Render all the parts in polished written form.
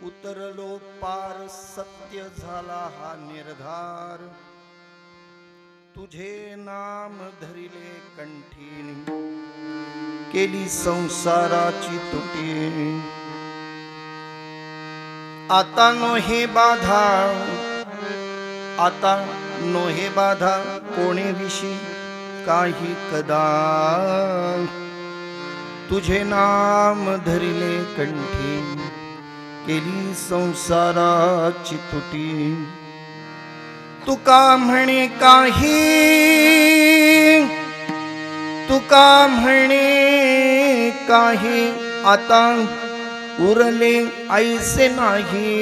उतरलो पार सत्य झाला हा निर्धार, तुझे नाम धरिले कंठीनी, केली संसाराची तुटी। आता नोहे बाधा, आता नोहे बाधा कोणी विशी काही कदा, तुझे नाम धरिले कंठी, केली संसाराची तुटी। तुका म्हणे काही, तुका म्हणे काही, आता उरले ऐसे नाही,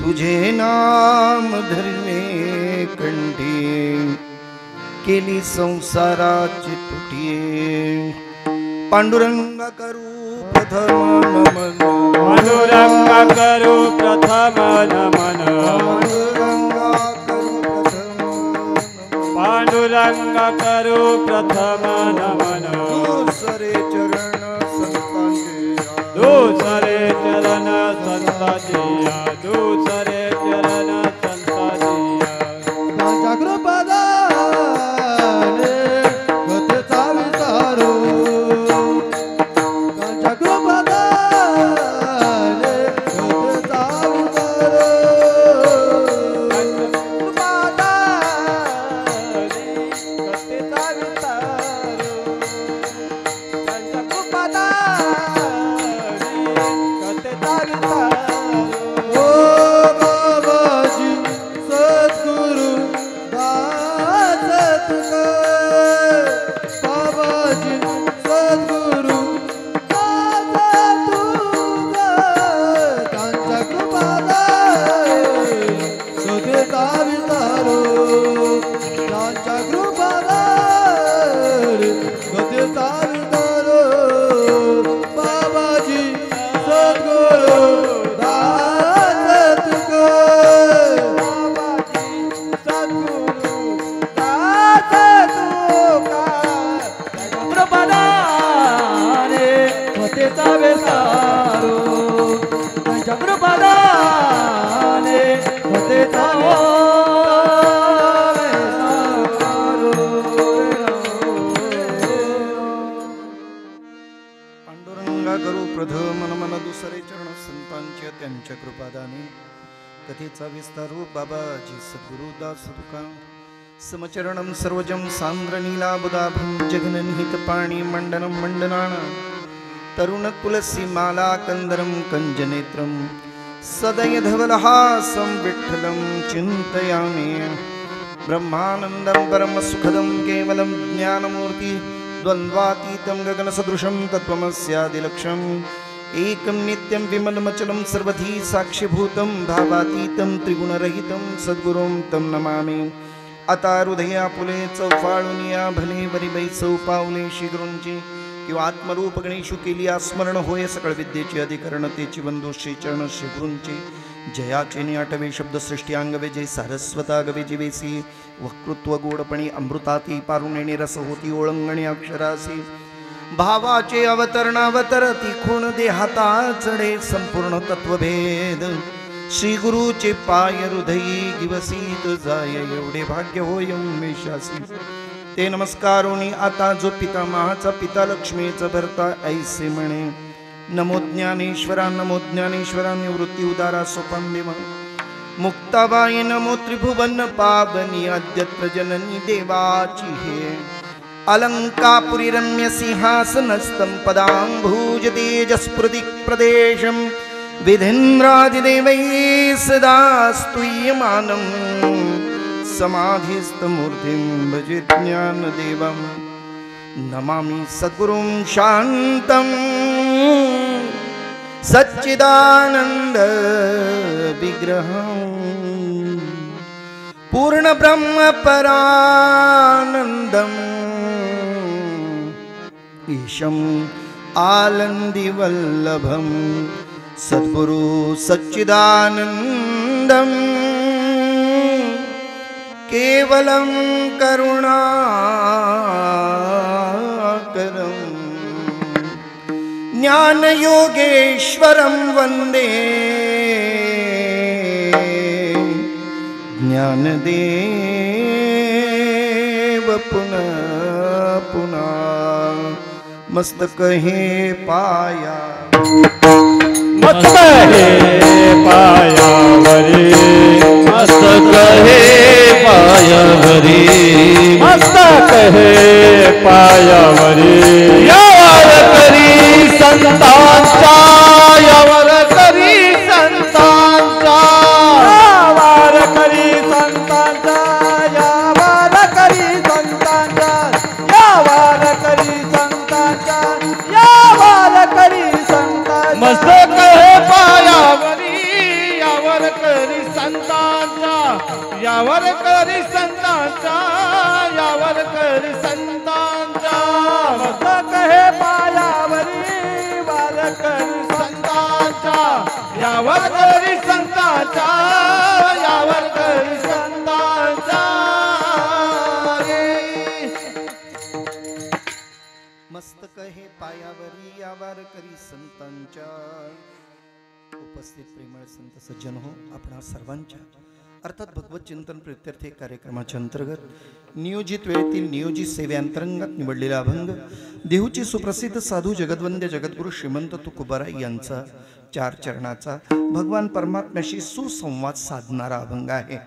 तुझे नाम धरले कंठी, केली संसाराची तुटी। पांडुरंग करू प्रथम नमन, पांडुरंग करू प्रथम नमन, पांडुरंग करू प्रथम नमन। दुसरे चरण संतांचे, दुसरे चरण संतांचे, दुसरे चरण संतांचे। जागृपदा त्यांच्या कृपादाने कथेचा विस्तार बाबाजी सद्गुरुदास तुका समचरणं सर्वजं सांद्र नीलाबुदाभं जगननिहित पाणी मंडनं मंडनाना तरुण तुलसी माला कंदरं कंजनेत्रं सदयधवलहासं विठ्ठलं चिन्तयामि। ब्रह्मानन्दं परमसुखदं केवलं ज्ञानमूर्ति द्वन्द्वातीतं गगनसदृशं तत्त्वमस्यादिलक्ष्यम् एकं नित्यं विमलमचलं सर्वधी साक्षीभूतं भावातीतं त्रिगुणरहितं सद्गुरुं तं नमामि। आता हृदया पुले चौफाळुनिया भले वरी चौपावले श्रीगुरूंची किंवा आत्मरूप गणेशू केली स्मरण होय सकळ विद्येची अधिकरण तेची बंधू श्री चरण श्रीगुरूंची जयाचेने आठवे शब्द सृष्टी अंगवे जे सारस्वता गवे जीवेसी वक्तृत्व गोडपणी अमृताती पारुणेने रस होती ओळंगणी अक्षरासी भावाचे अवतरणावतरती खूण देहाता चढे संपूर्ण तत्वभेद श्री गुरुचे पाय हृदयी दिवसीत जाय एवढे भाग्य होय उन्मेषासी ते नमस्कारोनी आता जो पिता महाचा पिता लक्ष्मीचा भरता ऐसे म्हणे नमो ज्ञानेश्वरा निवृत्ती उदारा सोपांबिम मुक्ताबाई नमो त्रिभुवन पावनी अद्यत्र जननी देवाची हे अलंकापुरी रम्य सिंहासनस्थं पदांभुज तेजस्फुरित प्रदेशं विधेन्द्रादिदेवैः सदा स्तूयमानं समाधिस्थमूर्तिं भजे ज्ञानदेवं नमामि सद्गुरुं शान्तं सच्चिदानंद विग्रहं पूर्ण ब्रह्म परानंदम् ईशं आनंदी वल्लभं सद्गुरु सच्चिदानंदं केवलं करुणाकरं ज्ञानयोगेश्वरं वन्दे ज्ञानदेव पुनः पुनः मस्तक हे पाया मस्तक हे पायावरी मस्तक हे पायावरी मस्तक हे पायावरी यावर करी संतांचा यावर करी संतांचा यावर करी संतांचा यावर करी संतांचा यावर करी संतांचा यावर करी संतांचा मस्तक हे पायावरी यावर करी संतांचा यावर करी संतांचा यावर करी संतांचा मस्तक हे पायावरी वार करी संतांचा यावर करी संतांचा यावर करी संतांचा मस्तक हे पायावरी यावर करी संतांच्या. उपस्थित प्रेमळ संत सज्जन हो, आपणा सर्वांच्या अर्थात भगवत चिंतन प्रित्यर्थ कार्यक्रमाच्या अंतर्गत नियोजित वेळेतील नियोजित सेवेअंतर्गत निवडलेला अभंग देहूचे सुप्रसिद्ध साधू जगद्वंद्य जगद्गुरु श्रीमंत तुकोबाराय यांचा 4 चरणाचा भगवान परमात्म्याशी सुसंवाद साधणारा अभंग आहे.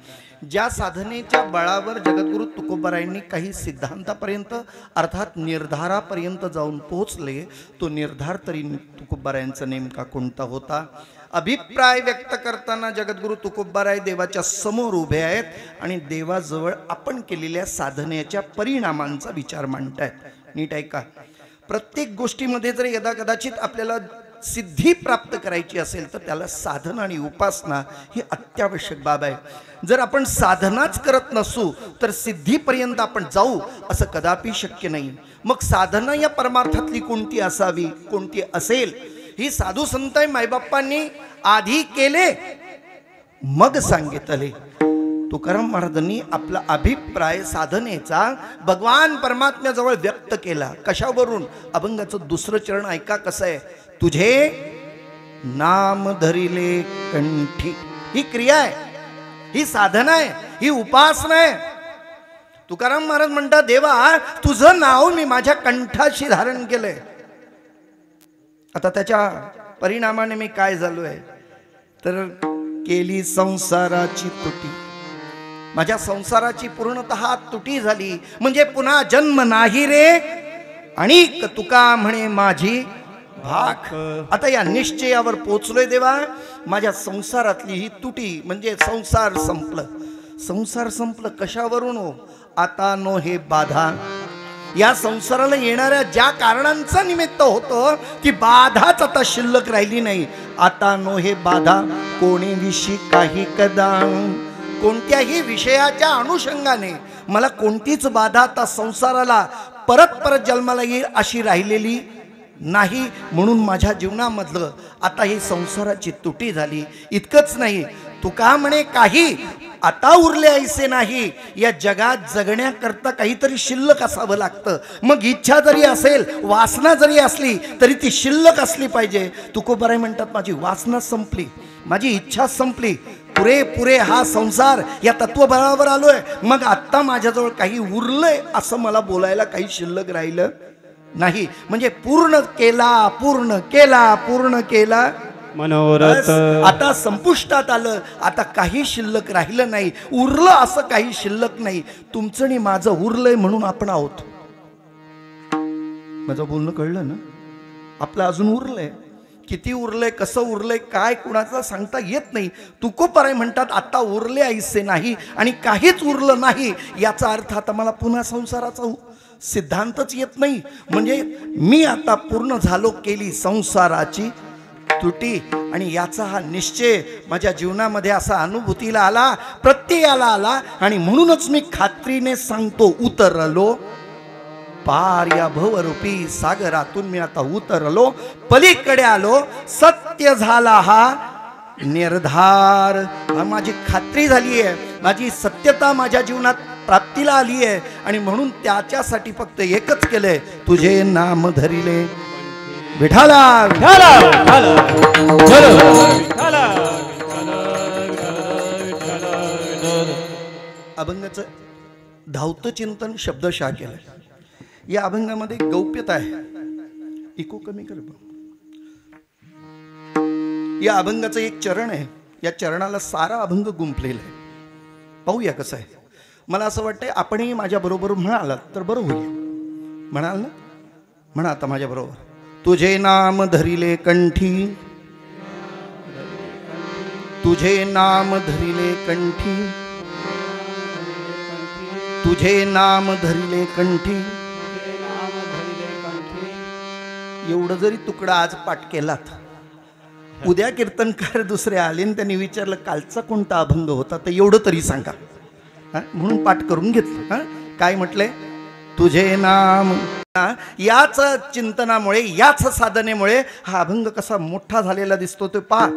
ज्या साधनेच्या बळावर जगद्गुरु तुकोबारायांनी काही सिद्धांतापर्यंत अर्थात निर्धारापर्यंत जाऊन पोहोचले, तो निर्धार तरी तुकोबारायांचा नेमका कोणता होता? अभिप्राय व्यक्त करताना जगद्गुरु तुकोबाराय देवाच्या समोर उभे आहेत आणि देवाजवळ आपण केलेल्या साधनेच्या परिणामांचा विचार मांडतायत. नीट ऐका, प्रत्येक गोष्टीमध्ये जर यदा कदाचित आपल्याला सिद्धी प्राप्त करायची असेल तर त्याला साधना आणि उपासना ही अत्यावश्यक बाब आहे. जर आपण साधनाच करत नसू तर सिद्धीपर्यंत आपण जाऊ असं कदापि शक्य नाही. मग साधना या परमार्थातली कोणती असावी, कोणती असेल, ही साधू संत मायबाप्पांनी आधी केले मग सांगितले. तुकाराम महाराजांनी आपला अभिप्राय साधनेचा भगवान परमात्म्याजवळ व्यक्त केला. कशावरून? अभंगाचं 2रं चरण ऐका कसं आहे. तुझे नाम धरिले कंठी, ही क्रिया आहे, ही साधना आहे, ही उपासना आहे. तुकाराम महाराज म्हणतात, देवा तुझं नाव मी माझ्या कंठाशी धारण केलंय. आता त्याच्या परिणामाने मी काय झालोय तर केली संसाराची तुटी, माझ्या संसाराची पूर्णतः तुटी झाली, म्हणजे पुन्हा जन्म नाही रे आणि तुका म्हणे माझी भाक. आता या निश्चयावर पोचलोय देवा, माझ्या संसारातली ही तुटी म्हणजे संसार संपलं. संसार संपलं कशावरून हो? आता नो हे बाधा. या संसाराला येणाऱ्या ज्या कारणांचा निमित्त होतं ती बाधाच आता शिल्लक राहिली नाही. आता नो हे बाधा कोणी विषयी काही कदा, कोणत्याही विषयाच्या अनुषंगाने मला कोणतीच बाधा आता संसाराला परत परत जन्माला येईल अशी राहिलेली नाही म्हणून माझ्या जीवनामधलं आता ही संसाराची तुटी झाली. इतकंच नाही, तुका म्हणे काही आता उरले ऐसे नाही. या जगात जगण्याकरता काहीतरी शिल्लक असावं लागतं. मग इच्छा जरी असेल, वासना जरी असली तरी ती शिल्लक असली पाहिजे. तुकोबाराय म्हणतात माझी वासना संपली, माझी इच्छा संपली, पुरे हा संसार या तत्वबळावर आलोय. मग आत्ता माझ्याजवळ काही उरलंय असं मला बोलायला काही शिल्लक राहिलं नाही. म्हणजे पूर्ण केला मनोरथ आता संपुष्टात आलं. आता काही शिल्लक राहिलं नाही, उरलं असं काही शिल्लक नाही. तुमचं आणि माझं उरलंय म्हणून आपण आहोत. माझं बोलणं कळलं ना? आपलं अजून उरलंय. किती उरलंय, कसं उरलंय, काय कुणाचं सांगता येत नाही. तुकोबाराय म्हणतात आता उरले ऐसे नाही आणि काहीच उरलं नाही. याचा अर्थ आता मला पुन्हा संसाराचा सिद्धांतच येत नाही. म्हणजे मी आता पूर्ण झालो, केली संसाराची तुटी. आणि याचा हा निश्चय माझ्या जीवनामध्ये असा अनुभूतीला आला, प्रत्ययाला आला. आणि म्हणूनच मी खात्रीने सांगतो, उतरलो पार या भवरूपी सागरातून मी आता उतरलो, पलीकडे आलो. सत्य झाला हा निर्धार. माझी खात्री झाली आहे, माझी सत्यता माझ्या जीवनात प्राप्तीला आली आहे. आणि म्हणून त्याच्यासाठी फक्त एकच केलंय, तुझे नाम धरिले विठाला. अभंगाचं धावतं चिंतन शब्दशः केलंय. या अभंगामध्ये गौप्यता आहे. इको कमी कर. या अभंगाचं एक चरण आहे, या चरणाला सारा अभंग गुंफलेला आहे. पाहूया कसं आहे. मला असं वाटतंय आपणही माझ्या बरोबर म्हणालात तर बरं होईल. म्हणाल ना? म्हणा आता माझ्या बरोबर. तुझे नाम धरिले कंठी, तुझे नाम धरिले कंठी, तुझे नाम धरिले कंठी. एवढं जरी तुकडा आज पाठ केलात, उद्या कीर्तनकार दुसरे आले आणि त्यांनी विचारलं कालचा कोणता अभंग होता तर एवढं तरी सांगा. म्हणून पाठ करून घेतलं. काय म्हटलंय? तुझे नाम. याच चिंतनामुळे, याच साधनेमुळे हा अभंग कसा मोठा झालेला दिसतो ते पहा.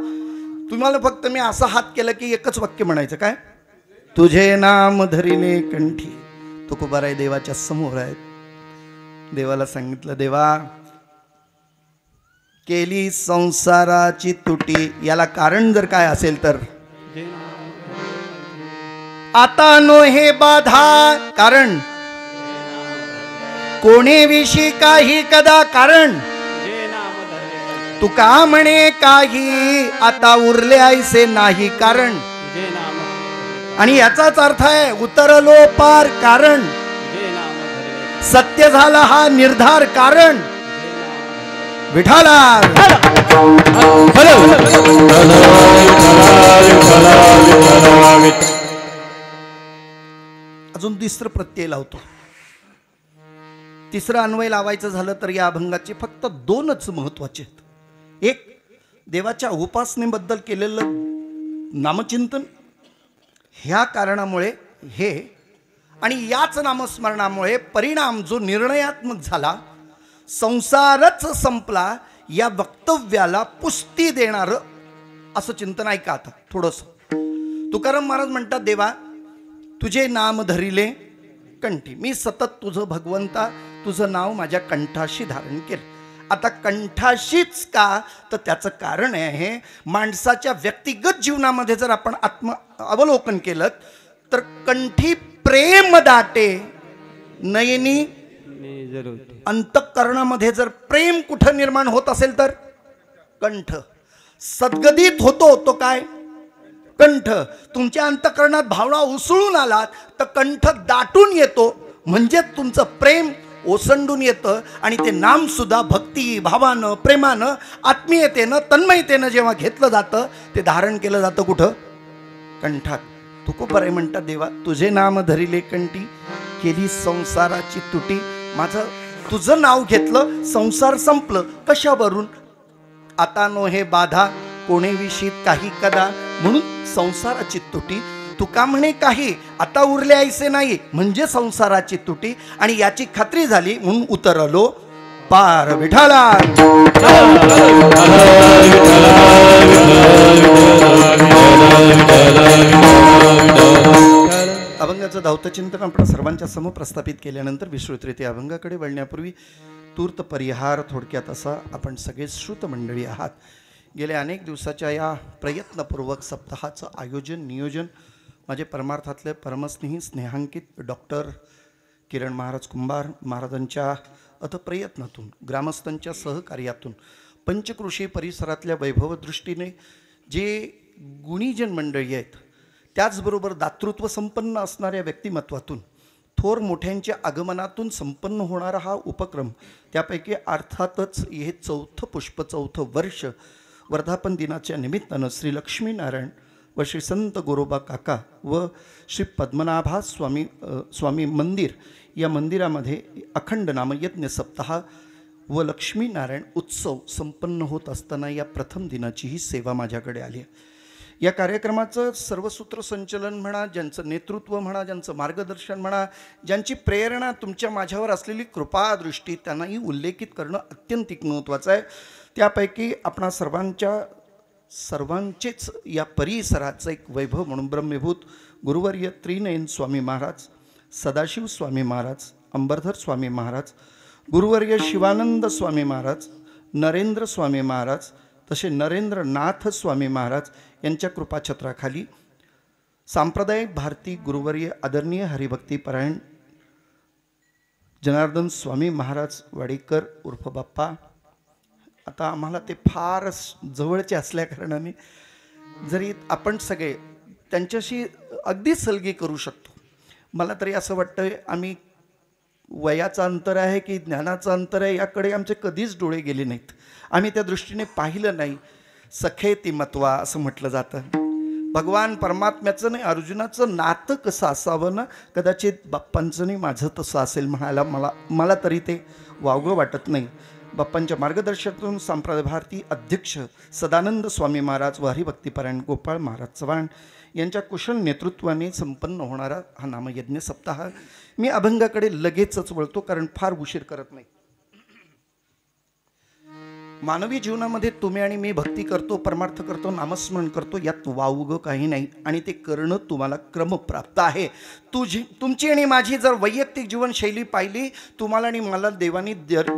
तुम्हाला फक्त मी असा हात केला की एकच वाक्य म्हणायचं. काय? तुझे नाम धरिले कंठी. तुकोबाराय देवाच्या समोर आहेत. देवाला सांगितलं, देवा केली संसाराची तुटी. याला कारण जर काय असेल तर आता नो हे बाधा. कारण कोणेविषयी काही कदा. कारण तुका म्हणे काही आता उरले ऐसे नाही. कारण आणि याचाच अर्थ आहे उतरलो पार. कारण सत्य झाला हा निर्धार. कारण विठाला. अजून तिसरं प्रत्यय लावतो. तिसरं अन्वय लावायचं झालं तर या अभंगाचे फक्त दोनच महत्वाचे आहेत. एक, देवाच्या उपासनेबद्दल केलेलं नामचिंतन, ह्या कारणामुळे हे, आणि याच नामस्मरणामुळे परिणाम जो निर्णयात्मक झाला, संसारच संपला, या वक्तव्याला पुष्टी देणारं असं चिंतन. ऐका आता थोडंसं. तुकाराम महाराज म्हणतात, देवा तुझे नाम धरिले कंठी. मी सतत तुझं भगवंता, तुझं नाव माझ्या कंठाशी धारण केलं. आता कंठाशीच का? तर त्याचं कारण आहे, माणसाच्या व्यक्तिगत जीवनामध्ये जर आपण अवलोकन केलं तर कंठी प्रेम दाटे, नयनी अंतःकरणामध्ये जर प्रेम कुठं निर्माण होत असेल तर कंठ. सद्गदित होतो तो काय? कंठ. तुमच्या अंतःकरणात भावना उसळून आलात तर कंठ दाटून येतो, म्हणजे तुमचं प्रेम ओसंडून येतं. आणि ते नाम सुद्धा भक्ती भावानं, प्रेमानं, आत्मीयतेनं, तन्मयतेनं जेव्हा घेतलं जातं ते धारण केलं जातं कुठं? कंठात. तुकोबाराय म्हणतात, देवा तुझे नाम धरिले कंठी, केली संसाराची तुटी. माझं तुझं नाव घेतलं, संसार संपलं. कशावरून? आता नो हे बाधा कोणेविषयी काही कदा. म्हणून संसाराची तुटी. तुका म्हणे काही आता उरले ऐसे नाही, म्हणजे संसाराची तुटी. आणि याची खात्री झाली म्हणून उतरलो पार विठाला. अभंगाचं धावतं चिंतन आपण सर्वांच्या समोर प्रस्थापित केल्यानंतर विश्रुतरीत्या अभंगाकडे वळण्यापूर्वी तूर्त परिहार थोडक्यात असा. आपण सगळे श्रुत मंडळी आहात. गेल्या अनेक दिवसाच्या या प्रयत्नपूर्वक सप्ताहाचं आयोजन नियोजन माझे परमार्थातले परमस्नेही स्नेहांकित डॉक्टर किरण महाराज कुंभार महाराजांच्या अथप्रयत्नातून ग्रामस्थांच्या सहकार्यातून पंचकृषी परिसरातल्या वैभवदृष्टीने जे गुणीजन मंडळी आहेत त्याचबरोबर दातृत्व संपन्न असणाऱ्या व्यक्तिमत्वातून थोर मोठ्यांच्या आगमनातून संपन्न होणारा हा उपक्रम. त्यापैकी अर्थातच हे चौथं वर्ष वर्धापन दिनाच्या निमित्तानं श्री लक्ष्मीनारायण व श्री संत गोरोबा काका व श्री पद्मनाभा स्वामी मंदिर या मंदिरामध्ये अखंड नामयज्ञ सप्ताह व लक्ष्मीनारायण उत्सव संपन्न होत असताना या प्रथम दिनाची ही सेवा माझ्याकडे आली आहे. या कार्यक्रमाचं सर्व सूत्रसंचलन म्हणा, ज्यांचं नेतृत्व म्हणा, ज्यांचं मार्गदर्शन म्हणा, ज्यांची प्रेरणा तुमच्या माझ्यावर असलेली कृपादृष्टी त्यांनाही उल्लेखित करणं अत्यंतिक महत्त्वाचं आहे. त्यापैकी आपणा सर्वांचेच या परिसराचं एक वैभव म्हणून ब्रह्मभूत गुरुवर्य त्रिनयन स्वामी महाराज, सदाशिव स्वामी महाराज, अंबरधर स्वामी महाराज, गुरुवर्य शिवानंद स्वामी महाराज, नरेंद्र स्वामी महाराज, तसे नरेंद्रनाथ स्वामी महाराज यांच्या कृपाछत्राखाली सांप्रदायिक भारती गुरुवर्य आदरणीय हरिभक्तीपरायण जनार्दन स्वामी महाराज वाडेकर उर्फ बाप्पा. आता आम्हाला ते फार जवळचे असल्याकारणाने जरी आपण सगळे त्यांच्याशी अगदी सलगी करू शकतो. मला तरी असं वाटतं आम्ही वयाचं अंतर आहे की ज्ञानाचं अंतर आहे याकडे आमचे कधीच डोळे गेले नाहीत. आम्ही त्या दृष्टीने पाहिलं नाही. सखे ती मत्वा असं म्हटलं जातं. भगवान परमात्म्याचं नाही अर्जुनाचं नातं कसं असावं ना, कदाचित बाप्पांचं नाही माझं तसं असेल म्हणायला मला तरी ते वावगं वाटत नाही. बाप्पांच्या मार्गदर्शनातून संप्रदाय भारती अध्यक्ष सदानंद स्वामी महाराज व हरिभक्तीपरायण गोपाळ महाराज चव्हाण यांच्या कुशल नेतृत्वाने संपन्न होणारा हा नामयज्ञ सप्ताह. मी अभंगाकडे लगेचच वळतो कारण फार उशीर करत नाही. मानवी जीवनामध्ये तुम्ही आणि मी भक्ती करतो, परमार्थ करतो, नामस्मरण करतो, यात वावगं काही नाही आणि ते करणं तुम्हाला क्रमप्राप्त आहे. तुमची आणि माझी जर वैयक्तिक जीवनशैली पाहिली, तुम्हाला आणि मला देवानी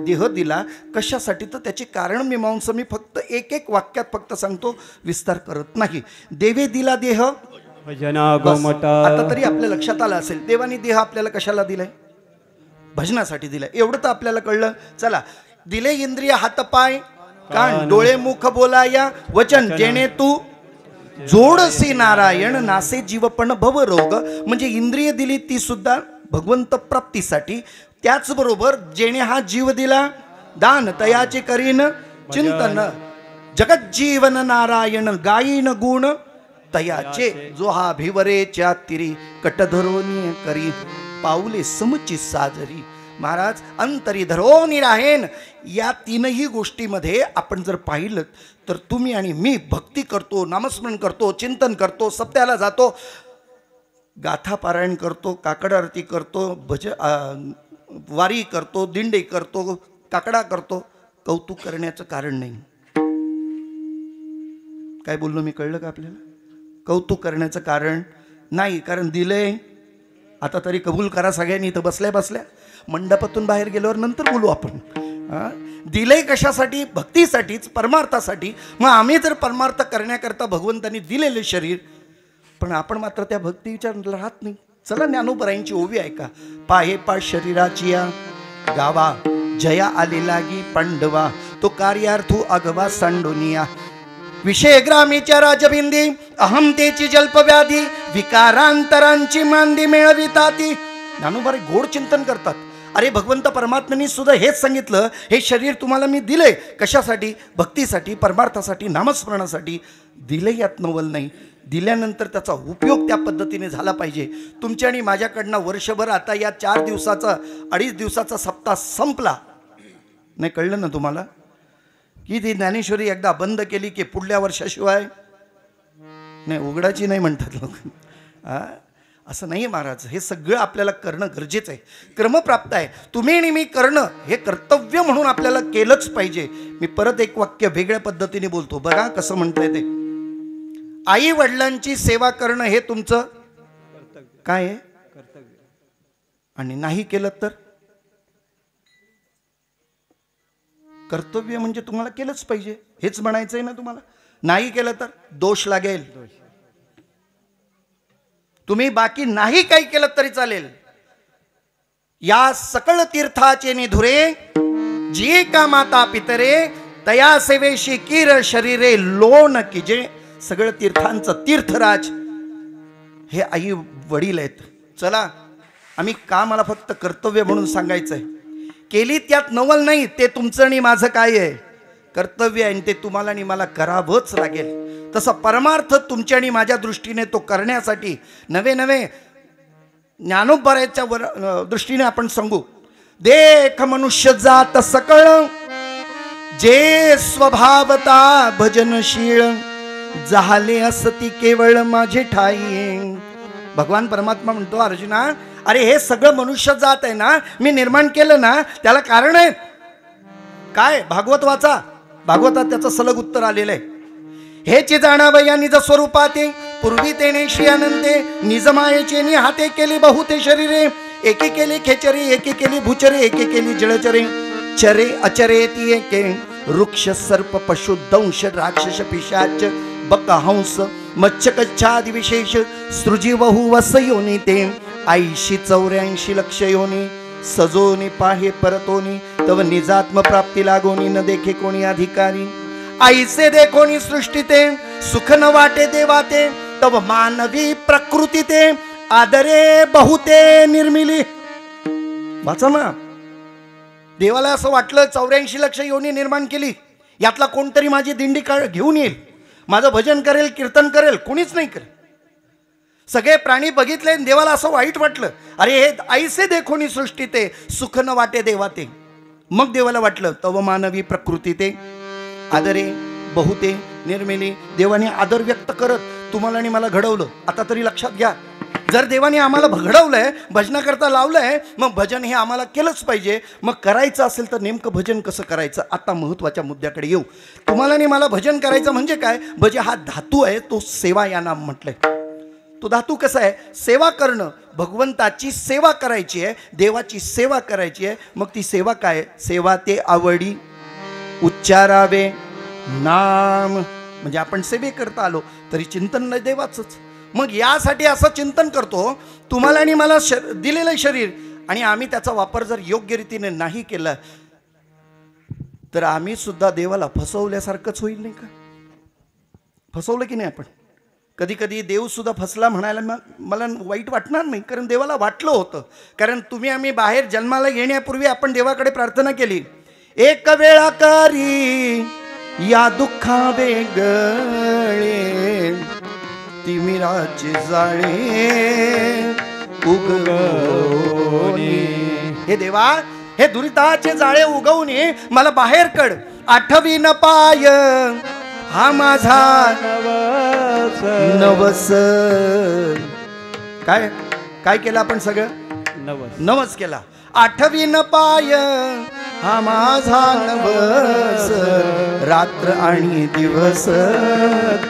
देह दिला कशासाठी तर त्याचे कारण मीमांसा मी फक्त एक वाक्यात फक्त सांगतो, विस्तार करत नाही. देवे दिला देह आता तरी आपल्या लक्षात आलं असेल देवानी देह आपल्याला कशाला दिलाय? भजनासाठी दिलाय. एवढं तर आपल्याला कळलं. चला, दिले इंद्रिय हातपाय कान डोळे मुख बोलाया वचन जेणे तू जोडसी नारायण नासे जीवपण भवरोग. म्हणजे इंद्रिय दिली ती सुद्धा भगवंत प्राप्तीसाठी. त्याचबरोबर जेणे हा जीव दिला दान तयाचे करीन चिंतन जगज्जीवन नारायण गायीन गुण तयाचे. जो हा भिवरेच्या तिरी कटधरोनी करी पाऊले समची साजरी. महाराज अंतरी धरोनी राहेन. या तीनही गोष्टीमध्ये आपण जर पाहिलं तर तुम्ही आणि मी भक्ती करतो, नामस्मरण करतो, चिंतन करतो, सप्त्याला जातो, गाथा पारायण करतो, काकड आरती करतो, वारी करतो, दिंडे करतो, काकडा करतो. कौतुक करण्याचं कारण नाही. काय बोललो मी कळलं का आपल्याला? कौतुक करण्याचं कारण नाही. कारण दिलंय आता तरी कबूल करा सगळ्यांनी. इथं बसल्या बसल्या मंडपातून बाहेर गेल्यावर नंतर बोलू आपण. दिलंय कशासाठी? भक्तीसाठीच, परमार्थासाठी. मग आम्ही जर परमार्थ करण्याकरता भगवंतांनी दिलेले शरीर, पण आपण मात्र त्या भक्तीच्या राहत नाही. चला ज्ञानोबरायांची ओवी ऐका. पाहे पा शरीराची या गावा जया आले लागी पांडवा तो कार्यार्थू अगवा सांडोनिया. विषय ग्रामीच्या राजबिंदी अहमतेची जल्पव्याधी विकारांतरांची मांदी मिळविताती. ज्ञानोबा गोड चिंतन करतात. अरे भगवंत परमात्म्यांनी सुद्धा हेच सांगितलं, हे शरीर तुम्हाला मी दिलंय कशासाठी? भक्तीसाठी, परमार्थासाठी, नामस्मरणासाठी दिले. यात नवल नाही. दिल्यानंतर त्याचा उपयोग त्या पद्धतीने झाला पाहिजे. तुमच्या आणि माझ्याकडनं वर्षभर आता या 4 दिवसाचा 2.5 दिवसाचा सप्ताह संपला नाही. कळलं ना तुम्हाला की ती ज्ञानेश्वरी एकदा बंद केली की पुढल्या वर्षाशिवाय नाही उघडाची नाही म्हणतात लोक. असं नाही महाराज, हे सगळं आपल्याला करणं गरजेचं आहे, क्रमप्राप्त आहे. तुम्ही आणि मी करणं हे कर्तव्य म्हणून आपल्याला केलंच पाहिजे. मी परत एक वाक्य वेगळ्या पद्धतीने बोलतो, बघा कसं म्हणतंय ते. आई वडिलांची सेवा करणं हे तुमचं काय आहे, आणि नाही केलं तर कर्तव्य म्हणजे तुम्हाला केलंच पाहिजे हेच म्हणायचंय ना तुम्हाला. नाही केलं तर दोष लागेल. तुम्ही बाकी नाही काही केलं तरी चालेल. या सकळ तीर्थाचे निधुरे जी का माता पितरे तया सेवेशी किर शरीरे लोण किजे. सगळं तीर्थांचं तीर्थराज हे आई वडील आहेत. चला आम्ही का मला फक्त कर्तव्य म्हणून सांगायचंय, केली त्यात नवल नाही, ते तुमचं आणि माझं काय आहे कर्तव्य आहे, ते तुम्हाला आणि मला करावंच लागेल. तसं परमार्थ तुमच्या आणि माझ्या दृष्टीने तो करण्यासाठी नवे नवे ज्ञानोबराच्या दृष्टीने आपण सांगू. देख मनुष्य जात सकळ जे स्वभावता भजनशील झाले असती केवळ माझे ठाई. भगवान परमात्मा म्हणतो अर्जुना, अरे हे सगळं मनुष्य जात आहे ना, मी निर्माण केलं ना, त्याला कारण आहे काय, भागवत वाचा. भागवतात त्याचं सलग उत्तर आलेलं आहे. हेची जाणावं या निज स्वरूपाते पूर्वी तेने श्री अनंते निज मायेचे नि हाते केली बहुते शरीरे. एके केली खेचरे, एके केली भूचरे, एके केली जळचरे. चरे अचरे ती एके वृक्ष सर्प पशु दंश राक्षस पिशाच बक हंस मच्छ कच्छादि विशेष सृजी बहु वस योनी ते 80-84 लक्ष योनी सजोनी पाहे परतोनी तव निजात्म प्राप्ती लागोनी न देखे कोणी अधिकारी. आईसे देखोनी सृष्टी ते सुख न वाटे देवाते तव मानवी प्रकृती ते आदरे बहुते निर्मिली. वाचा ना. देवाला असं वाटलं 84 लक्ष योनी निर्माण केली, यातला कोणतरी माझी दिंडी घेऊन येईल, माझं भजन करेल, कीर्तन करेल. कोणीच नाही करेल. सगळे प्राणी बघितले, देवाला असं वाईट वाटलं, अरे हे आईसे देखोनी सृष्टी ते सुख न वाटे देवाते. मग देवाला वाटलं तव मानवी प्रकृती ते आदरे बहुते निर्मिली. देवाने आदर व्यक्त करत तुम्हाला आणि मला घडवलं. आता तरी लक्षात घ्या, जर देवाने आम्हाला घडवलंय, भजनाकरता लावलंय, मग भजन हे आम्हाला केलंच पाहिजे. मग करायचं असेल तर नेमकं भजन कसं करायचं, आता महत्वाच्या मुद्द्याकडे येऊ. तुम्हाला आणि मला भजन करायचं म्हणजे काय, भज हा धातू आहे, तो सेवा या नाम म्हटलंय. तो धातू कसा आहे, सेवा करणं, भगवंताची सेवा करायची आहे, देवाची सेवा करायची आहे. मग ती सेवा काय, सेवा ते आवडी उच्चारावे नाम. म्हणजे आपण सेवे करता आलो तरी चिंतन नाही देवाचंच. मग यासाठी असं चिंतन करतो, तुम्हाला आणि मला दिलेलं शरीर, आणि आम्ही त्याचा वापर जर योग्य रीतीने नाही केला तर आम्ही सुद्धा देवाला फसवल्यासारखंच होईल नाही का. फसवलं की नाही आपण. कधी कधी देव सुद्धा फसला म्हणायला मला वाईट वाटणार नाही, कारण देवाला वाटलं होतं. कारण तुम्ही आम्ही बाहेर जन्माला येण्यापूर्वी आपण देवाकडे प्रार्थना केली, एक वेळा करी या दुःखा वेगळे तिमिराचे जाळे उगवणे. हे देवा, हे दुरिताचे जाळे उगवणे मला बाहेर कड. आठवी न पाय हा माझा नवस. काय काय केलं आपण सगळं, नवस केला. आठवी न पाय हा माझा नवस, रात्र आणि दिवस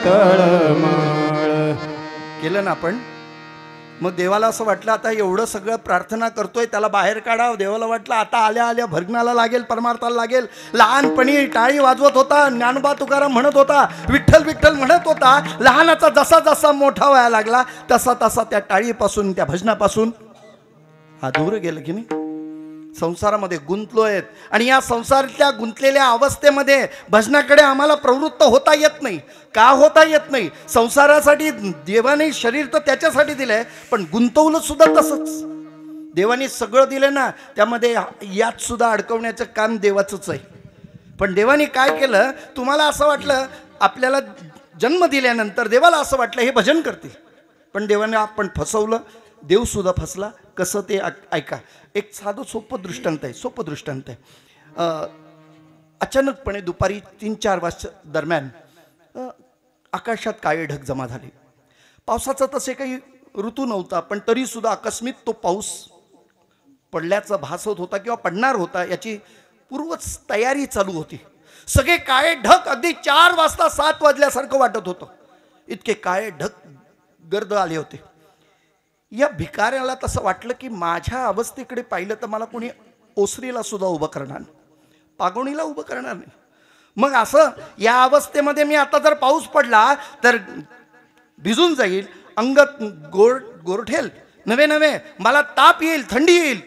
तळमळ केलं ना आपण. मग देवाला असं वाटलं आता एवढं सगळं प्रार्थना करतोय, त्याला बाहेर काढावं. देवाला वाटलं आता आल्या आल्या भजनाला लागेल, परमार्थाला लागेल. लहानपणी टाळी वाजवत होता, ज्ञानोबा तुकाराम म्हणत होता, विठ्ठल विठ्ठल म्हणत होता. लहानाचा जसा जसा मोठा व्हायला लागला तसा तसा त्या टाळीपासून, त्या भजनापासून हा दूर गेलं की नाही. संसारामध्ये गुंतलो आहेत, आणि या संसारातल्या गुंतलेल्या अवस्थेमध्ये भजनाकडे आम्हाला प्रवृत्त होता येत नाही. का होता येत नाही, संसारासाठी देवाने शरीर तर त्याच्यासाठी दिलंय, पण गुंतवलं सुद्धा तसंच. देवाने सगळं दिलं ना, त्यामध्ये यात सुद्धा अडकवण्याचं काम देवाचंच आहे. पण देवाने काय केलं, तुम्हाला असं वाटलं, आपल्याला जन्म दिल्यानंतर देवाला असं वाटलं हे भजन करतील, पण देवाने आपण फसवलं, देव सुद्धा फसला. कसं ते ऐका. एक साधं सोपं दृष्टांत आहे, सोपं दृष्टांत आहे. अचानकपणे दुपारी 3-4 वाजता दरम्यान आकाशात काळे ढग जमा झाले. पावसाचं तसे काही ऋतू नव्हता, पण तरी सुद्धा आकस्मिक तो पाऊस पडल्याचा भास होत होता किंवा पडणार होता याची पूर्व तयारी चालू होती. सगळे काळे ढग अगदी 4 वाजता 7 वाजल्यासारखं वाटत होतं. इतके काळे ढग गर्द आले होते. या भिकाऱ्याला तसं वाटलं की माझ्या अवस्थेकडे पाहिलं तर मला कोणी ओसरीला सुद्धा उभं करणार नाही, पागोणीला उभं करणार नाही. मग असं या अवस्थेमध्ये मी आता जर पाऊस पडला तर भिजून जाईल, अंग गोरठेल, नवे मला ताप येईल, थंडी येईल,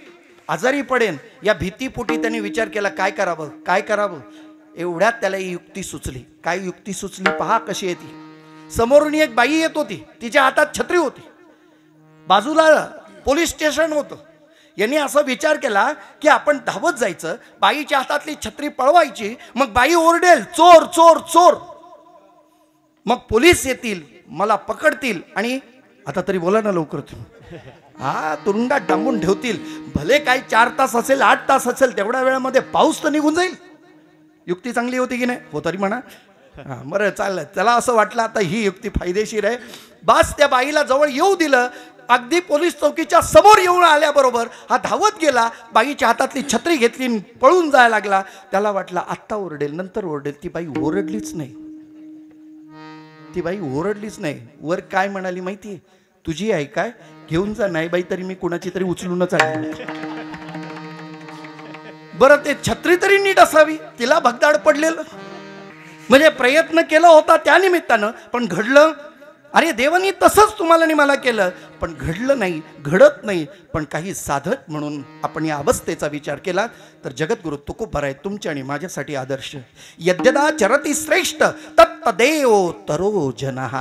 आजारी पडेन. या भीतीपोटी त्यांनी विचार केला काय करावं. एवढ्यात त्याला ही युक्ती सुचली. काय युक्ती सुचली पहा कशी येते. समोरून एक बाई येत होती, तिच्या हातात छत्री होती, बाजूला पोलीस स्टेशन होतं. यांनी असा विचार केला की आपण धावत जायचं, बाईच्या हातातली छत्री पळवायची, मग बाई ओरडेल चोर चोर चोर, मग पोलीस येतील, मला पकडतील आणि आता तरी बोला ना लवकर तुम्ही, तुरुंगात डांबून ठेवतील. भले काय 4 तास असेल 8 तास असेल, तेवढ्या वेळामध्ये पाऊस तर निघून जाईल. युक्ती चांगली होती की नाही? हो तरी म्हणा. बरं चाललं. त्याला असं वाटलं आता ही युक्ती फायदेशीर आहे. बस त्या बाईला जवळ येऊ दिलं. अगदी पोलीस चौकीच्या समोर येऊन आल्याबरोबर हा धावत गेला, बाईच्या हातातली छत्री घेतली, पळून जायला लागला. त्याला वाटलं आत्ता ओरडेल, नंतर ओरडेल. ती बाई ओरडलीच नाही. वर काय म्हणाली माहितीये? तुझी आहे काय, घेऊन जा. नाही बाई तरी मी कुणाची तरी उचलूनच आहे. बरं ते छत्री तरी नीट असावी, तिला भगदाड पडलेलं. म्हणजे प्रयत्न केला होता त्या निमित्तानं, पण घडलं. अरे देवानी तसंच तुम्हाला आणि मला केलं, पण घडलं नाही, घडत नाही. पण काही साधक म्हणून आपण या अवस्थेचा विचार केला तर जगद्गुरु तुकोबराय तुमच्या आणि माझ्यासाठी आदर्श. यद्यदा चरती श्रेष्ठ तत्तदेव तरो जनः.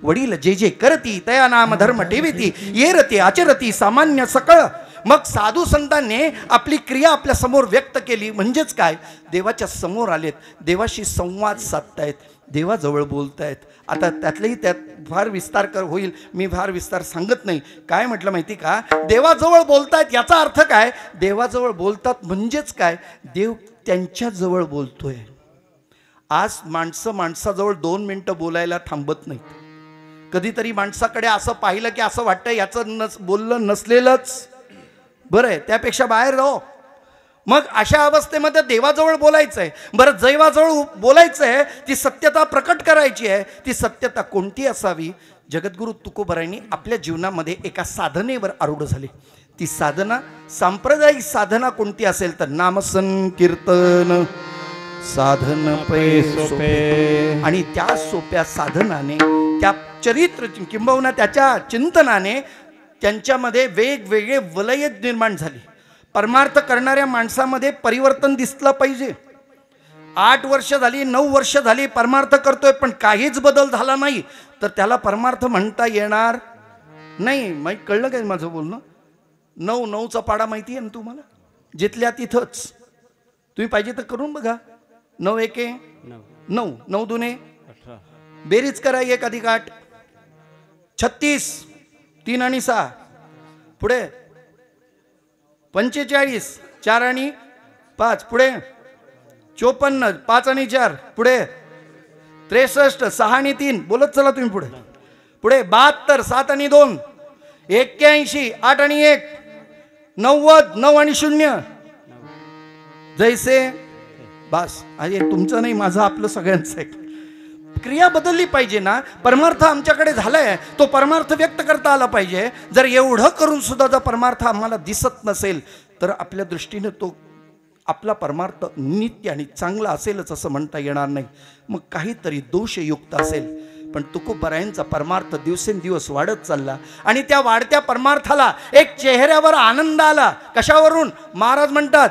वडील जे जे करती तया नाम धर्म ठेविती, येरती आचरती सामान्य सकळ. मग साधू संतांनी आपली क्रिया आपल्या समोर व्यक्त केली. म्हणजेच काय, देवाच्या समोर आलेत, देवाशी संवाद साधतायत, देवाजवळ बोलतायत. आता त्यातलेही त्यात फार विस्तार होईल, मी फार विस्तार सांगत नाही. काय म्हटलं माहिती का, देवाजवळ बोलतायत याचा अर्थ काय, देवाजवळ बोलतात म्हणजेच काय, देव त्यांच्याजवळ बोलतोय. आज माणसाजवळ 2 मिनिटं बोलायला थांबत नाहीत. कधीतरी माणसाकडे असं पाहिलं की असं वाटतं याचं बोललं नसलेलंच बरं आहे, त्यापेक्षा बाहेर राहो. मग अशा अवस्थेमध्ये देवाजवळ बोलायचंय. बरं, देवाजवळ बोलायचंय, ती सत्यता प्रकट करायची आहे. ती सत्यता कोणती असावी? जगद्गुरु तुकोबरायांनी आपल्या जीवनामध्ये एका साधनेवर आरूढ झाले. ती साधना, सांप्रदायिक साधना कोणती असेल तर नामसंकीर्तन साधन पै सोपे. आणि त्या सोप्या साधनाने, त्या चरित्र किंबहुना त्याच्या चिंतनाने त्यांच्यामध्ये वेगवेगळे वलय निर्माण झाली. परमार्थ करणाऱ्या माणसामध्ये परिवर्तन दिसलं पाहिजे. 8 वर्ष झाली, 9 वर्ष झाली परमार्थ करतोय, पण काहीच बदल झाला नाही, तर त्याला परमार्थ म्हणता येणार नाही. माहिती कळलं काय माझं बोलणं? 9चा पाडा माहिती आहे ना तुम्हाला? जिथल्या तिथंच. तुम्ही पाहिजे तर करून बघा. 9 एके 9, 9 दुने 18, बेरीज करा 1 अधिक 8 36, 3 आणि 6 पुढे 45, 4 आणि 5 पुढे 54, 5 आणि 4 पुढे 63, 6 आणि 3 बोलत चला तुम्ही पुढे. पुढे 72, 7 आणि 2 81, 8 आणि 1 90, 9 आणि 0 जैसे. बस, अरे तुमचं नाही, माझं आपलं सगळ्यांचं आहे. क्रिया बदलली पाहिजे ना. परमार्थ आमच्याकडे झालाय, तो परमार्थ व्यक्त करता आला पाहिजे. जर एवढं करून सुद्धा जर परमार्थ आम्हाला दिसत नसेल तर आपल्या दृष्टीने तो आपला परमार्थ नित्य आणि चांगला असेलच असं म्हणता येणार नाही. मग काहीतरी दोषयुक्त असेल. पण तुकोबरायांचा परमार्थ दिवसेंदिवस वाढत चालला आणि त्या वाढत्या परमार्थाला एक चेहऱ्यावर आनंद आला. कशावरून? महाराज म्हणतात,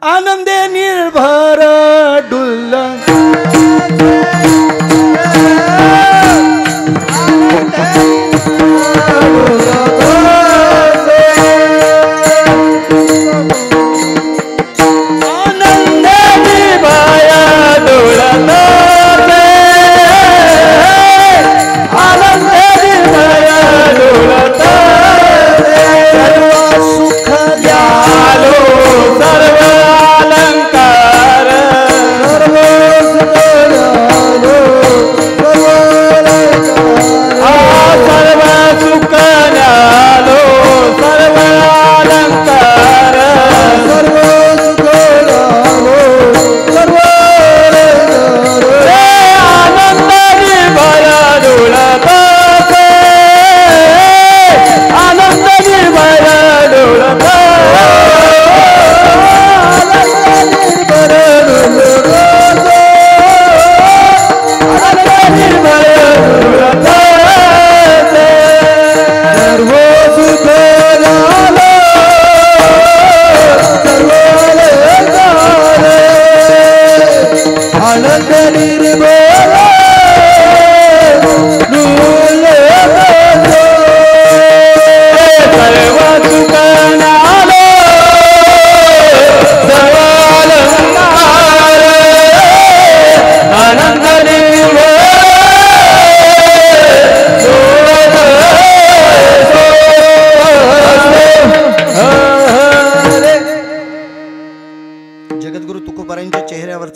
आनंदे निर्भर डुल्ला आ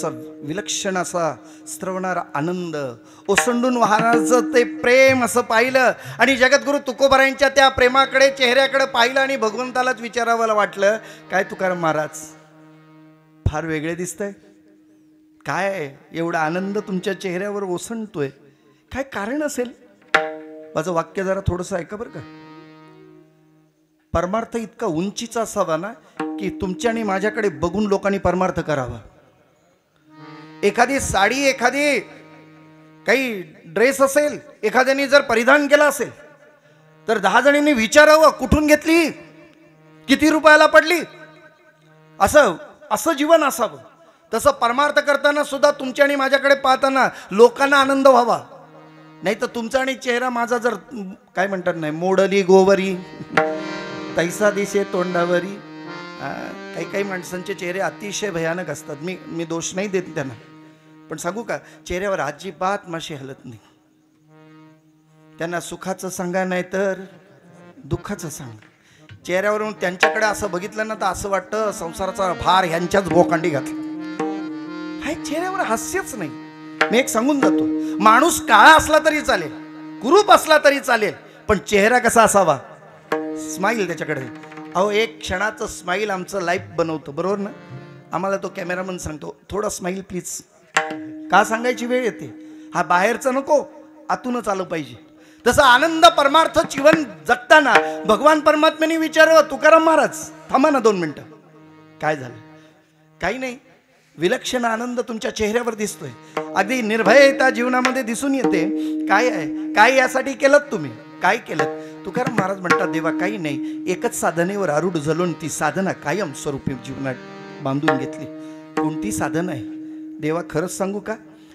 असा विलक्षण असा स्त्रवणारा आनंद, ओसंडून वाहनाचं ते प्रेम असं पाहिलं आणि जगद्गुरु तुकोबारायांच्या त्या प्रेमाकडे, चेहऱ्याकडे पाहिलं आणि भगवंतालाच विचारावं वाटलं, काय तुकाराम महाराज फार वेगळे दिसतंय, काय एवढा आनंद तुमच्या चेहऱ्यावर ओसंडतोय, काय कारण असेल? माझं वाक्य जरा थोडंसं ऐका बरं का. परमार्थ इतका उंचीचा असावा ना की तुमच्या आणि माझ्याकडे बघून लोकांनी परमार्थ करावा. एखादी साडी, एखादी काही ड्रेस असेल, एखाद्याने जर परिधान केला असेल तर 10 जणींनी विचारावं कुठून घेतली, किती रुपयाला पडली. असं जीवन असावं. तसं परमार्थ करताना सुद्धा तुमच्या आणि माझ्याकडे पाहताना लोकांना आनंद व्हावा. नाही तर तुमचा आणि चेहरा माझा जर काय म्हणतात नाही, मोडली गोवरी तैसा दिसे तोंडावरी. काही माणसांचे चेहरे अतिशय भयानक असतात. मी दोष नाही देत त्यांना, पण सांगू का, चेहऱ्यावर अजिबात माशी हलत नाही. त्यांना सुखाचं सांगा नाही तर दुःखाचं सांगा. चेहऱ्यावरून त्यांच्याकडे असं बघितलं ना तर असं वाटतं संसाराचा भार ह्यांच्याच भोकांडी घातला. हाय, चेहऱ्यावर हास्यच नाही. मी एक सांगून जातो, माणूस काळा असला तरी चालेल, कुरूप असला तरी चालेल, पण चेहरा कसा असावा, स्माईल त्याच्याकडे. अहो, एक क्षणाचं स्माईल आमचं लाईफ बनवतं, बरोबर ना? आम्हाला तो कॅमेरामन सांगतो थोडा स्माईल प्लीज. का सांगायची वेळ येते, हा बाहेरचं नको, आतूनच आलं पाहिजे. तसं आनंद परमार्थ जीवन जगताना भगवान परमात्म्याने विचारावं, तुकाराम महाराज थांबा ना 2 मिनिटं, काय झालं? काही नाही, विलक्षण आनंद तुमच्या चेहऱ्यावर दिसतोय, अगदी निर्भयता जीवनामध्ये दिसून येते. काय आहे, काय यासाठी केलं तुम्ही, काय केलं? तुकाराम महाराज म्हणतात, देवा काही नाही, एकच साधनेवर आरूढ झालो, ती साधना कायम स्वरूपी जीवनात बांधून घेतली. कोणती साधना आहे देवा? खरंच सांगू का?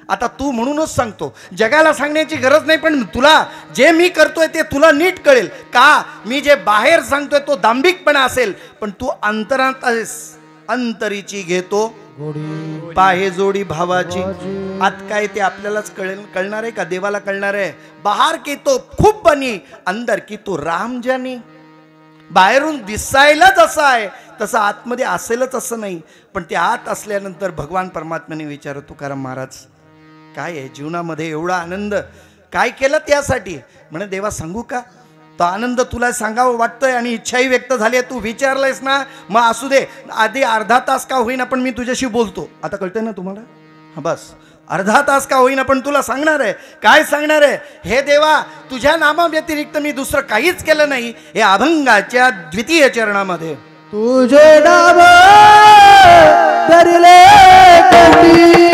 आता तू म्हणूनच सांगतो, जगाला सांगण्याची गरज नाही, पण तुला जे मी करतोय ते तुला नीट कळेल का. मी जे बाहेर सांगतोय तो दांभिकपणा असेल, पण तू अंतरात अंतरीची घेतो पाहे जोडी भावाची. आत काय ते आपल्यालाच कळणार आहे का? देवाला कळणार आहे. बाहर की तो खूप बनी, अंदर की तो राम जानी. बाहेरून दिसायलाच असं आहे, तसं आतमध्ये असेलच असं नाही. पण ते आत असल्यानंतर भगवान परमात्म्याने विचारत, तुकाराम महाराज काय आहे जीवनामध्ये एवढा आनंद, काय केलं त्यासाठी? म्हणे, देवा सांगू का? तो आनंद तुला सांगावं वाटतंय आणि इच्छाही व्यक्त झाली आहे, तू विचारलंयस ना, मग असू दे, आधी अर्धा तास का होईना पण मी तुझ्याशी बोलतो. आता कळतंय ना तुम्हाला? हा, बस अर्धा तास का होईना पण तुला सांगणार आहे. काय सांगणार आहे? हे देवा, तुझ्या नामाव्यतिरिक्त मी दुसरं काहीच केलं नाही. हे अभंगाच्या 2य चरणामध्ये तुझे नाम धरले कंठी,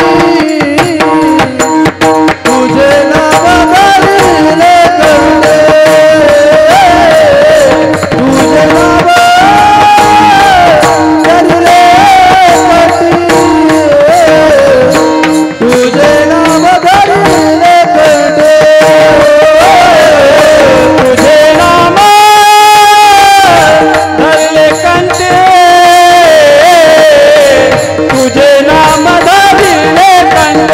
तुझे नाम धरले कंठी, तुझे नाम धरले कंठी, तुझे नाम धरले कंठी, तुझे नाम धरले कंठी, तुझे नाम धरले कंठी.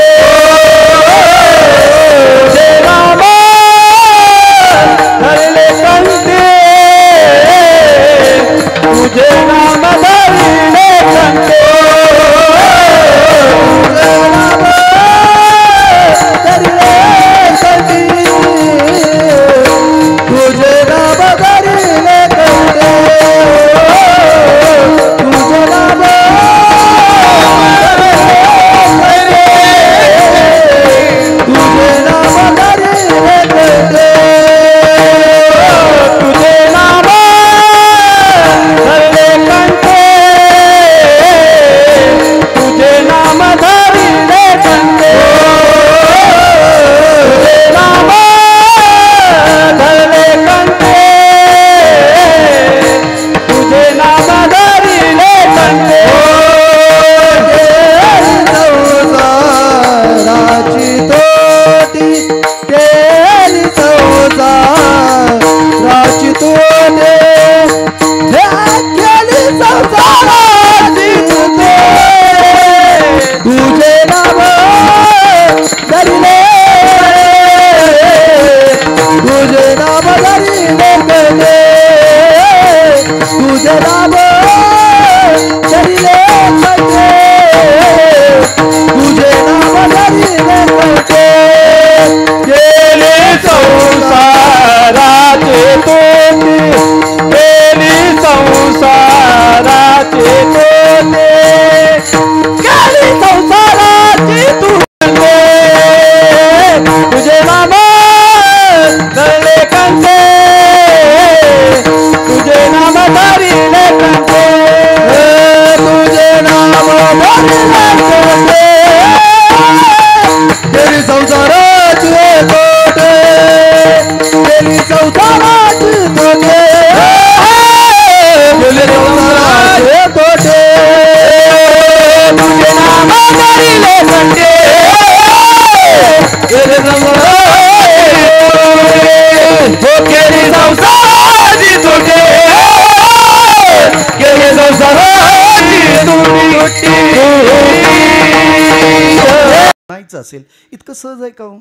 असेल, इतकं सहज आहे का हो?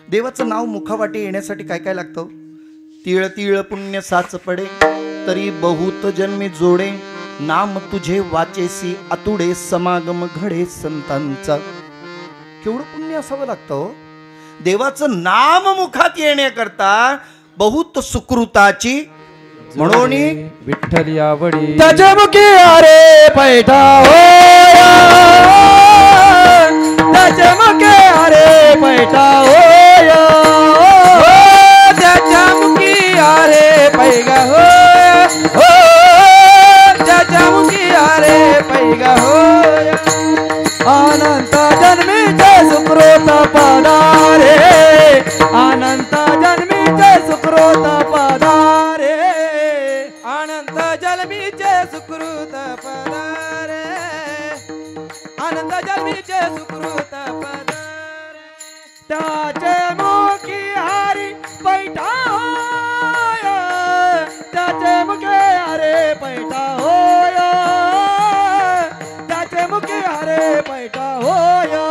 देवाचं नाव मुखावाटे येण्यासाठी काय काय लागतं? तिळ तिळ पुण्य साच पडे, तरी बहुत जन्मी जोडे, नाम तुझे वाचेसी अतुडे, समागम घडे संतांचा. केवढं पुण्य असावं लागतं हो देवाचं नाम मुखात येण्याकरता. बहुत सुकृताची म्हणून विठ्ठल यावडी त्याच्या मुखी अरे पैठा होया, त्याच्या मुखी अरे पैठा होया, त्याच्या मुखी अरे पैगा होया, त्याच्या मुखी अरे पैगा होया. अनंत जन्मीचे सुकृत पदारे, अनंत जन्मीचे सुकृत पदारे, अनंत जन्मीचे सुकृत पदारे, अनंत जन्मीचे सुकृत पदारे. त्याचे मुखी हरी पैठा होया, त्याचे मुखे हरे पैठा होया, त्याचे मुखी हरे पैठा होया,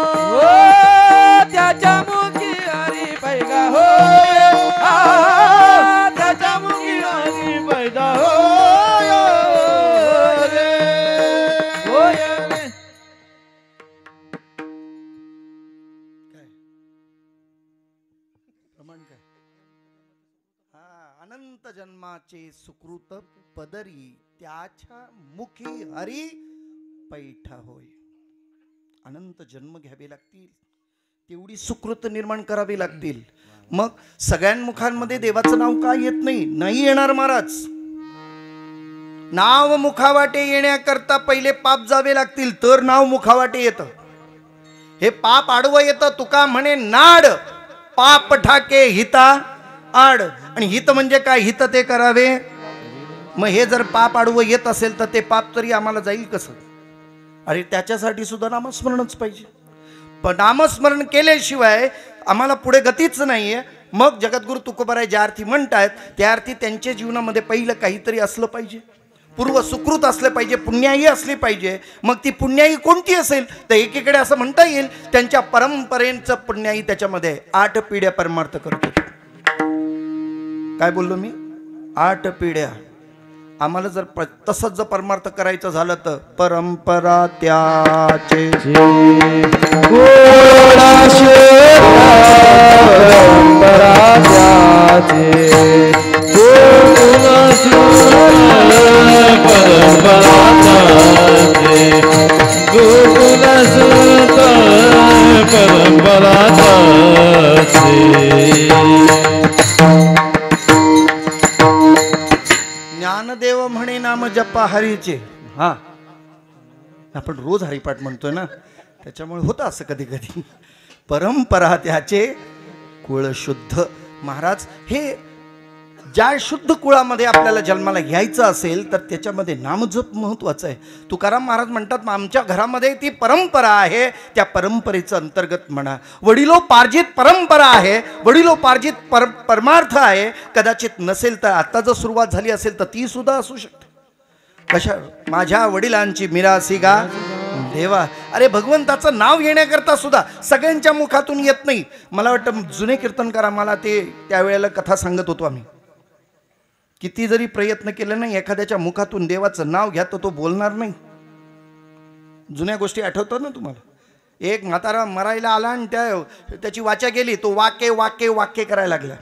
त्याच्या मुखी हरी पैगा होया, त्याच्या मुखी हरी पैदा होया रे, होया रे. प्रमाण काय? अनंत जन्माचे सुकृत पदरी, त्याच्या मुखी हरी पैठा होय. अनंत जन्म घ्यावे लागतील, तेवढी सुकृत निर्माण करावी लागतील. मग सगळ्यांमुखांमध्ये देवाचं नाव का येत नाही? नाही येणार महाराज. नाव मुखावाटे येण्याकरता पहिले पाप जावे लागतील, तर नाव मुखावाटे येतं. हे पाप आडवं येतं. तुका म्हणे नाड पाप ठाके हिता आड. आणि हित म्हणजे काय? हित ते करावे. मग हे जर पाप आडवं येत असेल तर ते पाप तरी आम्हाला जाईल कसं? अरे त्याच्यासाठी सुद्धा नामस्मरणच पाहिजे. पण नामस्मरण केल्याशिवाय आम्हाला पुढे गतीच नाहीये. मग जगद्गुरु तुकोबाराय ज्या अर्थी म्हणतायत त्या अर्थी त्यांच्या जीवनामध्ये पहिलं काहीतरी असलं पाहिजे, पूर्व सुकृत असलं पाहिजे, पुण्याई असली पाहिजे. मग ती पुण्याई कोणती असेल तर एकीकडे असं म्हणता येईल त्यांच्या परंपरेचं पुण्याई त्याच्यामध्ये 8 पिढ्या परमार्थ करतो. काय बोललो मी? 8 पिढ्या. आम्हाला जर तसंच जर परमार्थ करायचं झालं तर परंपरा त्याचे ज्ञानदेव म्हणे नाम जपा हरीचे. हा, आपण रोज हरिपाठ म्हणतोय ना, त्याच्यामुळे होतं असं कधी कधी. परंपरा त्याचे कुळ शुद्ध. महाराज हे ज्या शुद्ध कुळामध्ये आपल्याला जन्माला घ्यायचं असेल तर त्याच्यामध्ये नामजप महत्वाचं आहे. तुकाराम महाराज म्हणतात आमच्या घरामध्ये ती परंपरा आहे, त्या परंपरेचं अंतर्गत म्हणा. वडिलोपार्जित परंपरा आहे, वडिलोपार्जित परमार्थ आहे. कदाचित नसेल तर आता जर सुरुवात झाली असेल तर ती सुद्धा असू शकते. कशा माझ्या वडिलांची मिरासी गा देवा. अरे भगवंताचं नाव येण्याकरता सुद्धा सगळ्यांच्या मुखातून येत नाही. मला वाटतं जुने कीर्तनकार आम्हाला ते त्यावेळेला कथा सांगत होतो आम्ही. किती जरी प्रयत्न केले नाही एखाद्याच्या मुखातून देवाचं नाव घ्या तर तो बोलणार नाही. जुन्या गोष्टी आठवतात ना तुम्हाला? एक म्हातारा मरायला आला आणि त्याची वाचा गेली, तो वाक्य वाक्य वाक्य करायला लागला.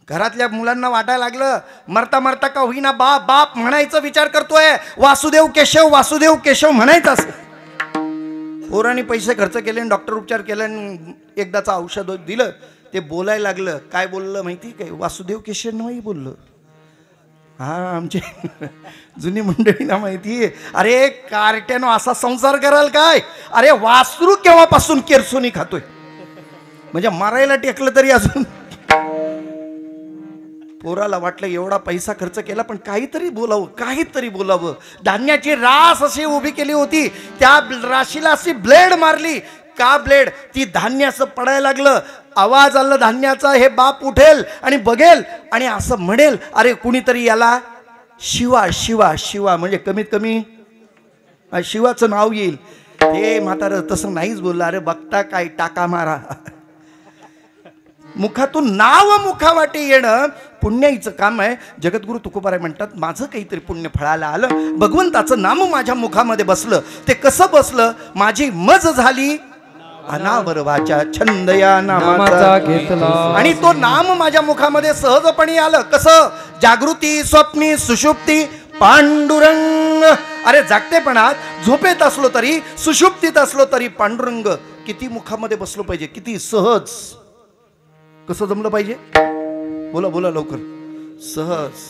घरातल्या मुलांना वाटायला लागलं मरता मरता का होईना बाप बाप म्हणायचा विचार करतोय, वासुदेव केशव म्हणायचं असं. पोरांनी पैसे खर्च केले, डॉक्टर उपचार केले, एकदाचं औषध दिलं, ते बोलायला लागलं. काय बोललं माहिती काय? वासुदेव केशव नाही बोललं. हा, आमची जुनी मंडळींना माहिती आहे. अरे कार्ट्यानो असा संसार कराल काय? अरे वासरू केव्हापासून केरसुनी खातोय, म्हणजे मारायला टेकलं तरी अजून. पोराला वाटलं एवढा पैसा खर्च केला पण काहीतरी बोलावं. धान्याची रास अशी उभी केली होती, त्या राशीला अशी ब्लेड मारली. का ब्लेड? ती धान्य असं पडायला लागलं, आवाज आला धान्याचा. हे बाप उठेल आणि बघेल आणि असं म्हणेल, अरे कुणीतरी याला शिवा शिवा शिवा, म्हणजे कमीत कमी शिवाचं नाव येईल. ते म्हातारं तसं नाहीच बोलला. अरे बघता काय, टाका मारा. मुखातून नाव मुखावाटे येणं पुण्याईचं काम आहे. जगद्गुरु तुकोबाराय म्हणतात, माझं काहीतरी पुण्य फळाला आलं, भगवंताचं नाम माझ्या मुखामध्ये बसलं. ते कसं बसलं? माझी मज झाली अनावर वाचा, छंद या नामाचा घेतला. आणि तो नाम माझ्या मुखामध्ये सहजपणे आलं. कसं? जागृती, स्वप्नी, सुषुप्ती, पांडुरंग. अरे जागतेपणात झोपेत असलो तरी, सुषुप्तीत असलो तरी पांडुरंग किती मुखामध्ये बसलो पाहिजे, किती सहज. कसं जमलं पाहिजे? बोला बोला लवकर. सहज.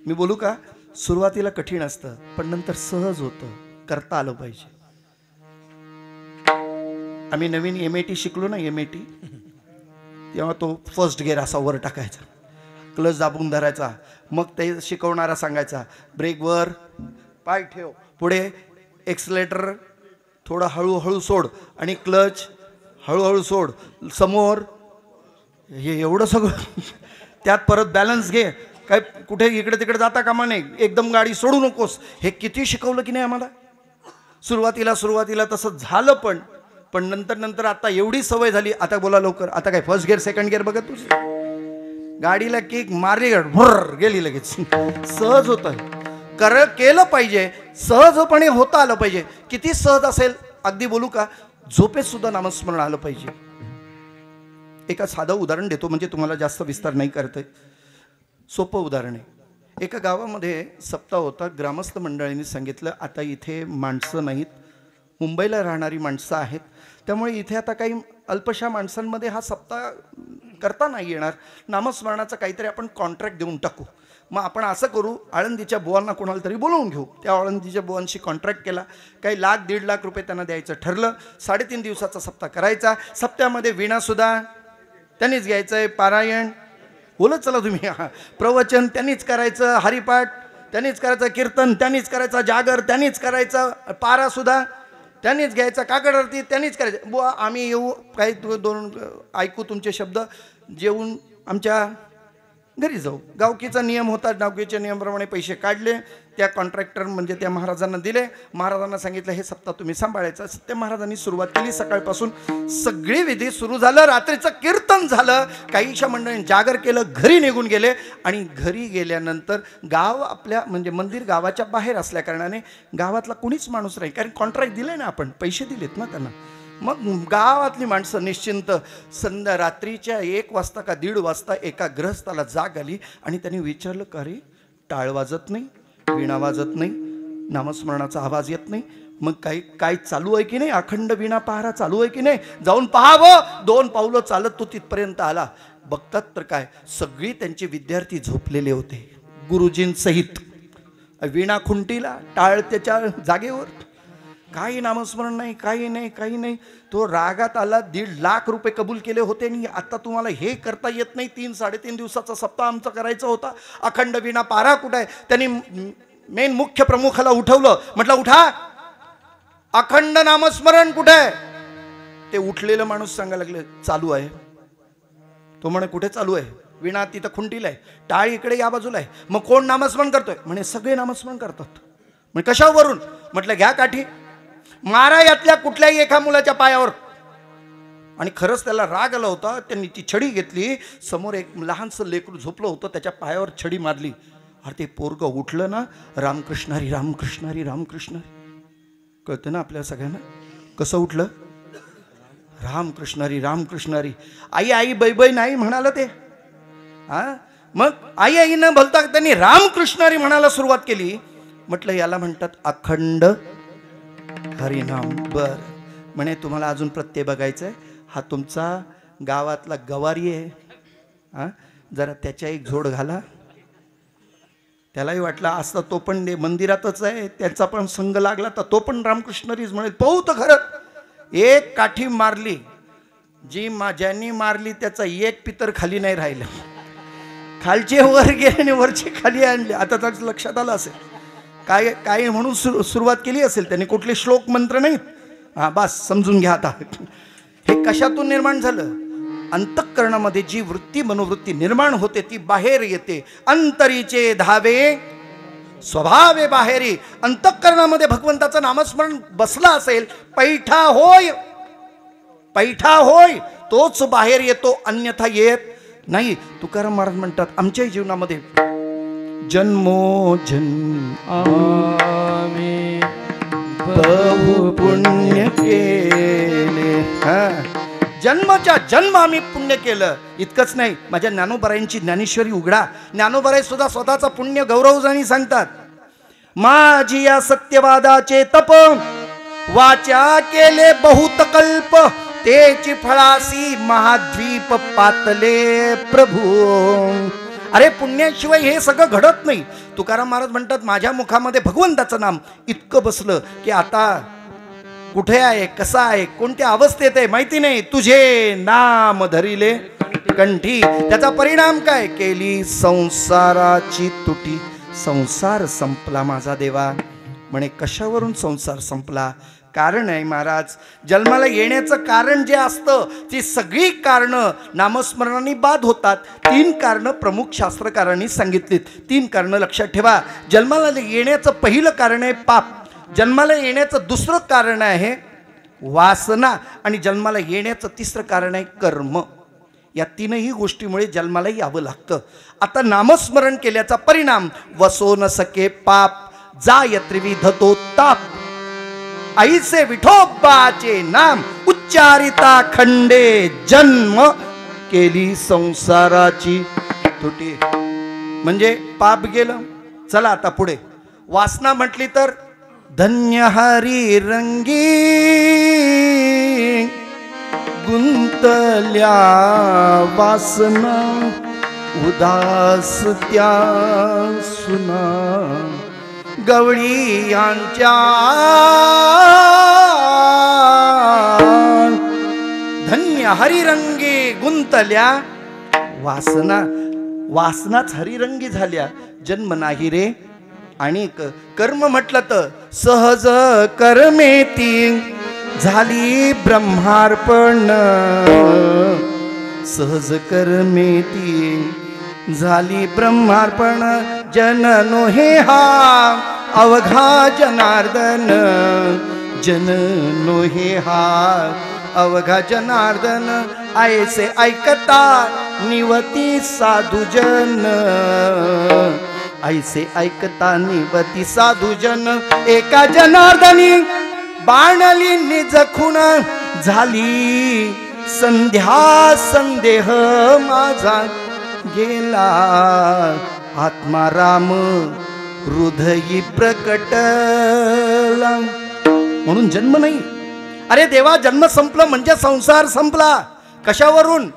मी बोलू का? सुरुवातीला कठीण असतं, पण नंतर सहज होतं, करता आलं पाहिजे. आम्ही नवीन MAT शिकलो ना, MAT, तेव्हा तो फर्स्ट गिअर असा वर टाकायचा, क्लच दाबून धरायचा, मग ते शिकवणारा सांगायचा ब्रेकवर पाय ठेव, पुढे एक्सलेटर थोडं हळूहळू सोड आणि क्लच हळूहळू सोड, समोर. हे एवढं सगळं त्यात परत बॅलन्स घे, काय कुठे इकडे तिकडे जाता कामा नाही, एकदम गाडी सोडू नकोस. हे किती शिकवलं की नाही आम्हाला. सुरुवातीला तसं झालं, पण नंतर आता एवढी सवय झाली. आता बोला लवकर. आता काय फर्स्ट गिअर सेकंड गिअर बघत तुझी गाडीला किक मारली, भर गेली लगेच. सहज होतं. केलं पाहिजे, सहजपणे होता आलं पाहिजे. किती सहज असेल, अगदी बोलू का, झोपेत सुद्धा नामस्मरण आलं पाहिजे. एका साधं उदाहरण देतो, म्हणजे तुम्हाला जास्त विस्तार नाही करतोय. सोपं उदाहरण आहे. एका गावामध्ये सप्ताह होता. ग्रामस्थ मंडळींनी सांगितलं, आता इथे माणसं नाहीत, मुंबईला राहणारी माणसं आहेत, त्यामुळे इथे आता काही अल्पशा माणसांमध्ये हा सप्ताह करता नाही येणार. नामस्मरणाचा काहीतरी आपण कॉन्ट्रॅक्ट देऊन टाकू. मग आपण असं करू, आळंदीच्या बुवांना कोणाला तरी बोलावून घेऊ. त्या आळंदीच्या बुवांशी कॉन्ट्रॅक्ट केला. काही $1.5 लाख त्यांना द्यायचं ठरलं. 3.5 दिवसाचा सप्ताह करायचा. सप्त्यामध्ये वीणासुद्धा त्यांनीच घ्यायचं आहे, पारायण बोलत चला तुम्ही, प्रवचन त्यांनीच करायचं, हरिपाठ त्यांनीच करायचं, कीर्तन त्यांनीच करायचं, जागर त्यांनीच करायचं, पारासुद्धा त्यांनीच घ्यायचा, काकड आरती त्यांनीच करायचं. बुवा आम्ही येऊ, काही 2 ऐकू तुमचे शब्द, जेवून आमच्या घरी जाऊ. गावकीचा नियम होता. गावकीच्या नियमाप्रमाणे पैसे काढले, त्या कॉन्ट्रॅक्टर म्हणजे त्या महाराजांना दिले. महाराजांना सांगितलं हे सप्ताह तुम्ही सांभाळायचं. त्या महाराजांनी सुरुवात केली. सकाळपासून सगळी विधी सुरू झालं. रात्रीचं कीर्तन झालं. काहीशा मंडळींनी जागर केलं, घरी निघून गेले. आणि घरी गेल्यानंतर गाव आपल्या म्हणजे मंदिर गावाच्या बाहेर असल्या कारणाने गावातला कोणीच माणूस नाही, कारण कॉन्ट्रॅक्ट दिले ना, आपण पैसे दिलेत ना त्यांना. मग गावातली माणसं निश्चिंत. रात्रीच्या 1 वाजता का 1:30 वाजता एका गृहस्थाला जाग आली आणि त्यांनी विचारलं, का रे टाळ वाजत नाही, वीणा वाजत नाही, नामस्मरणाचा आवाज येत नाही, मग काय चालू आहे की नाही, अखंड वीणा पहारा चालू आहे की नाही, जाऊन पाहावं. 2 पावलं चालत तो तिथपर्यंत आला. बघतात तर काय, सगळी त्यांचे विद्यार्थी झोपलेले होते गुरुजींसहित. वीणा खुंटीला, टाळ त्याच्या जागेवर, काही नामस्मरण नाही, काही नाही. तो रागात आला. $1.5 लाख कबूल केले होते आणि आता तुम्हाला हे करता येत नाही. 3-3.5 दिवसाचा सप्ताह आमचा करायचा होता. अखंड वीणा पारा कुठं आहे? त्यांनी मेन मुख्य प्रमुखाला उठवलं. म्हटलं उठा, अखंड नामस्मरण कुठे आहे? ते उठलेलं माणूस सांगायला लागले चालू आहे. तो म्हणे कुठे चालू आहे? वीणा तिथं खुंटीला आहे, टाळ इकडे या बाजूला आहे. मग कोण नामस्मरण करतोय? म्हणे सगळे नामस्मरण करतात. म्हणजे कशावरून? म्हटलं घ्या काठी, मारा यातल्या कुठल्याही एका मुलाच्या पायावर. आणि खरंच त्याला राग आला होता. त्यांनी ती छडी घेतली. समोर एक लहानसं लेकरू झोपलं होतं, त्याच्या पायावर छडी मारली. अरे ते पोरगं उठलं ना, रामकृष्ण हरी, रामकृष्ण हरी, रामकृष्ण हरी. कळतं ना आपल्या सगळ्यांना कसं उठलं? रामकृष्ण हरी, रामकृष्ण हरी. आई बै नाही म्हणाला ते. मग आई न बोलता त्यांनी रामकृष्ण हरी म्हणायला सुरुवात केली. म्हटलं याला म्हणतात अखंड हरिनाम. बर म्हणे तुम्हाला अजून प्रत्यय बघायचा आहे. हा तुमचा गावातला गवारी आहे, जरा त्याच्या एक झोड घाला. त्यालाही वाटलं असता तो पण मंदिरातच आहे, त्याचा पण संग लागला तर तो पण रामकृष्णरीच म्हणेल. पाहू तर खरं. एक काठी मारली, ज्यांनी मारली त्याचा एक पितर खाली नाही राहिलं. खालचे वर गेले आणि वरचे खाली आणले. आता त्याचं लक्षात आलं असेल काय म्हणून सुरुवात केली असेल त्यांनी. कुठले श्लोक मंत्र नाहीत. बस समजून घ्या आता. हे कशातून निर्माण झालं? अंतःकरणामध्ये जी वृत्ती मनोवृत्ती निर्माण होते ती बाहेर येते. अंतरीचे धावे स्वभावे बाहेरी, अंतःकरणामध्ये भगवंताचं नामस्मरण बसलं असेल, पैठा होय, पैठा होय, तोच बाहेर येतो, अन्यथा येत नाही. तुकाराम महाराज म्हणतात आमच्याही जीवनामध्ये जन्मोजन्मी आम्ही बहु पुण्य केले. जन्मच्या जन्म आम्ही पुण्य केलं. इतकंच नाही, माझ्या ज्ञानोबरायांची ज्ञानेश्वरी उघडा. ज्ञानोबराय सुद्धा स्वतःचा पुण्य गौरवजानी सांगतात. माझी या सत्यवादाचे तप वाचा केले बहुत कल्प, तेची फळासी महाद्वीप पातले प्रभू. अरे पुण्याशिवाय हे सगळं घडत नाही. तुकाराम महाराज म्हणतात माझ्या मुखामध्ये भगवंताचं नाम इतकं बसलं की आता कुठे आहे, कसा आहे, कोणत्या अवस्थेत आहे माहिती नाही. तुझे नाम धरिले कंठी. त्याचा परिणाम काय? केली संसाराची तुटी. संसार संपला माझा देवा. म्हणे कशावरून संसार संपला? कारण आहे महाराज, जन्माला येण्याचं कारण जे असतं ती सगळी कारणं नामस्मरणाने बाद होतात. 3 कारणं प्रमुख शास्त्रकारांनी सांगितलीत. 3 कारणं लक्षात ठेवा. जन्माला येण्याचं पहिलं कारण आहे पाप. जन्माला येण्याचं दुसरं कारण आहे वासना. आणि जन्माला येण्याचं तिसरं कारण आहे कर्म. या 3ही गोष्टीमुळे जन्माला यावं लागतं. आता नामस्मरण केल्याचा परिणाम वसो न सके पाप, जाय त्रिविधतो ताप. ऐसे विठोबाचे नाम उच्चारिता खंडे, जन्म केली संसाराची तुटी. म्हणजे पाप गेलं. चला आता पुढे वासना म्हटली तर धन्य हरी रंगी गुंतल्या वासना, उदास त्या सुना गवळी यांच्या. धन्य हरिरंगी गुंतल्या वासना. वासनाच हरिरंगी झाल्या, जन्म नाही रे. आणि कर्म म्हटलं तर सहज कर्मेती झाली ब्रह्मार्पण. सहज कर्मेती झाली ब्रह्मार्पण. जननो हे हा अवघा जनार्दन. जननो हे हा अवघा जनार्दन. ऐसे ऐकता निवती साधुजन. ऐसे ऐकता निवती साधुजन. एका जनार्दनी बाणली निज खूण. झाली संध्या संदेह माझा गेला. आत्मा राम हृदयी प्रकटला. म्हणून जन्म नाही. अरे देवा, जन्म संपलं म्हणजे संसार संपला. कशावरून?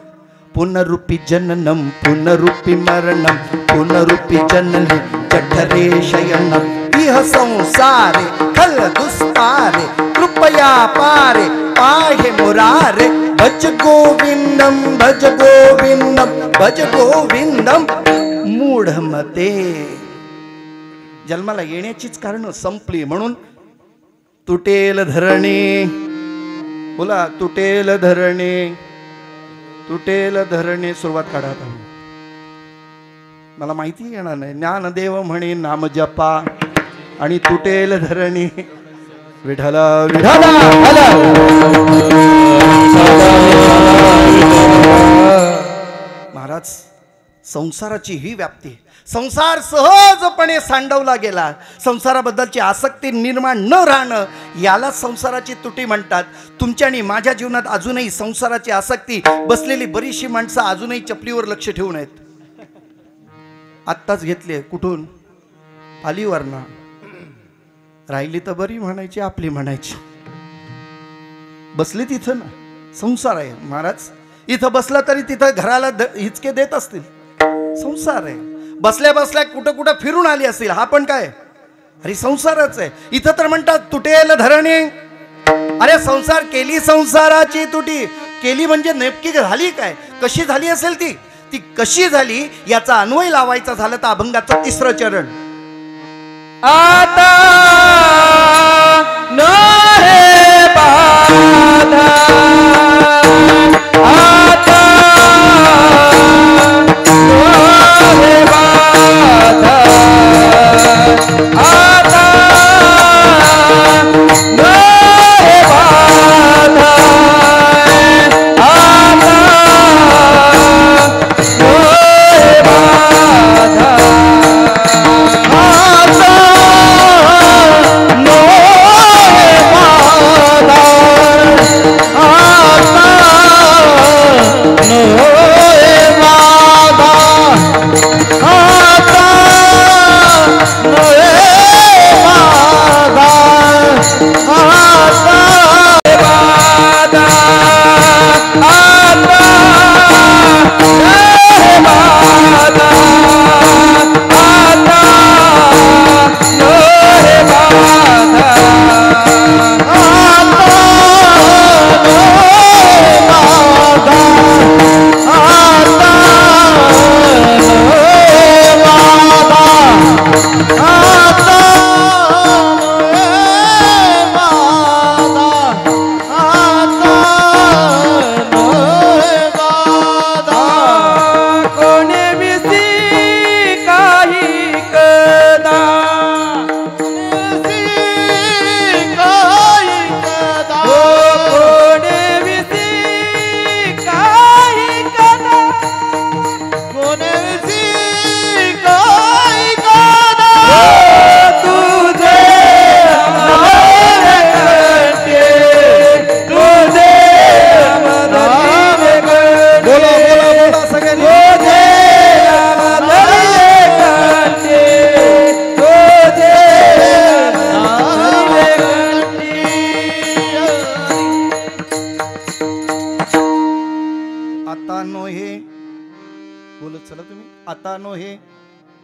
पुनरुपी जननम पुनरुपी मरणम पुनरुपी जननी जठरे शयनम. इह संसारे खल दुस्तारे कृपया पारे पाहे मुरारे. भज गोविंदम भज गोविंदम भज गोविंदम. मूढमते. जन्माला येण्याचीच कारण संपली. म्हणून तुटेल धरणी. बोला, तुटेल धरणी. तुटेल धरणे. सुरुवात काढा. मला माहिती येणार नाही. ज्ञानदेव म्हणे नाम जपा आणि तुटेल धरणी. विठला विठला. महाराज, संसाराची ही व्याप्ती. संसार सहजपणे सांडवला गेला. संसाराबद्दलची आसक्ती निर्माण न राहणं याला संसाराची तुटी म्हणतात. तुमच्या आणि माझ्या जीवनात अजूनही संसाराची आसक्ती बसलेली बरीचशी माणसं अजूनही चपलीवर लक्ष ठेवून आहेत. आत्ताच घेतले. कुठून? पालीवरना. राहिली तर बरी म्हणायची, आपली म्हणायची. बसली तिथं ना. संसार आहे महाराज. इथं बसला तरी तिथं घराला हिचके देत असतील. संसार आहे. बसल्या बसल्या कुठं कुठं फिरून आली असतील. हा पण काय? अरे संसारच आहे. इथं तर म्हणतात तुटेल धरणी. अरे संसार केली संसाराची तुटी. केली म्हणजे नेमकी झाली काय? कशी झाली असेल ती? ती कशी झाली याचा अन्वय लावायचा झाला तर अभंगाचं 3रं चरण. आता न हे बाधा. आता न हे बाधा.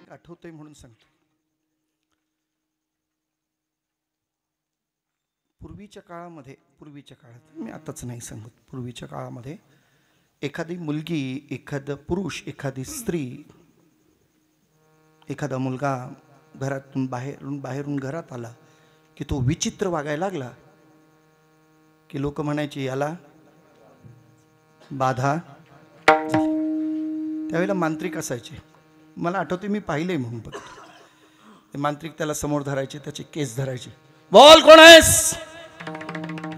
एक आठवतंय म्हणून सांगतो. पूर्वीच्या काळात मी आताच नाही सांगत, पूर्वीच्या काळामध्ये एखादी मुलगी, एखादा पुरुष, एखादी स्त्री, एखादा मुलगा घरातून बाहेरून घरात आला की तो विचित्र वागायला लागला की लोक म्हणायची याला बाधा झाली. त्यावेळेला मांत्रिक असायचे. मला आठवते मी पाहिले म्हणून बघतो. ते मांत्रिक त्याला समोर धरायचे, त्याचे केस धरायचे, बोल कोण आहेस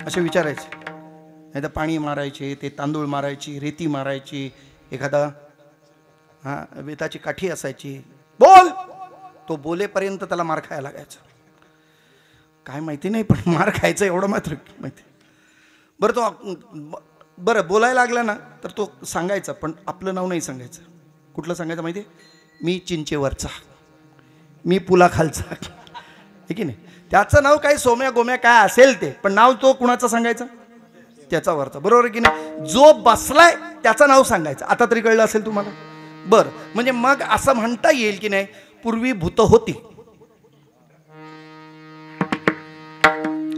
असे विचारायचे. नाही तर पाणी मारायचे, ते तांदूळ मारायची, रेती मारायची, एखादा वेताची काठी असायची, बोल. तो बोलेपर्यंत त्याला मार खायला लागायचा. काय माहिती नाही, पण मार खायचं एवढं मात्र माहिती. बरं बोलायला लागला ना तर तो सांगायचा, पण आपलं नाव नाही सांगायचं. कुठलं सांगायचं माहिती आहे? मी चिंचेवरचा, मी पुलाखालचा, आहे की नाही. त्याचं नाव काय सोम्या गोम्या काय असेल ते, पण नाव तो कुणाचं सांगायचं? त्याचा वरचा. बरोबर आहे की नाही. जो बसलाय त्याचं नाव सांगायचं. आता तरी कळलं असेल तुम्हाला. बरं, म्हणजे मग असं म्हणता येईल की नाही, पूर्वी भूत होती.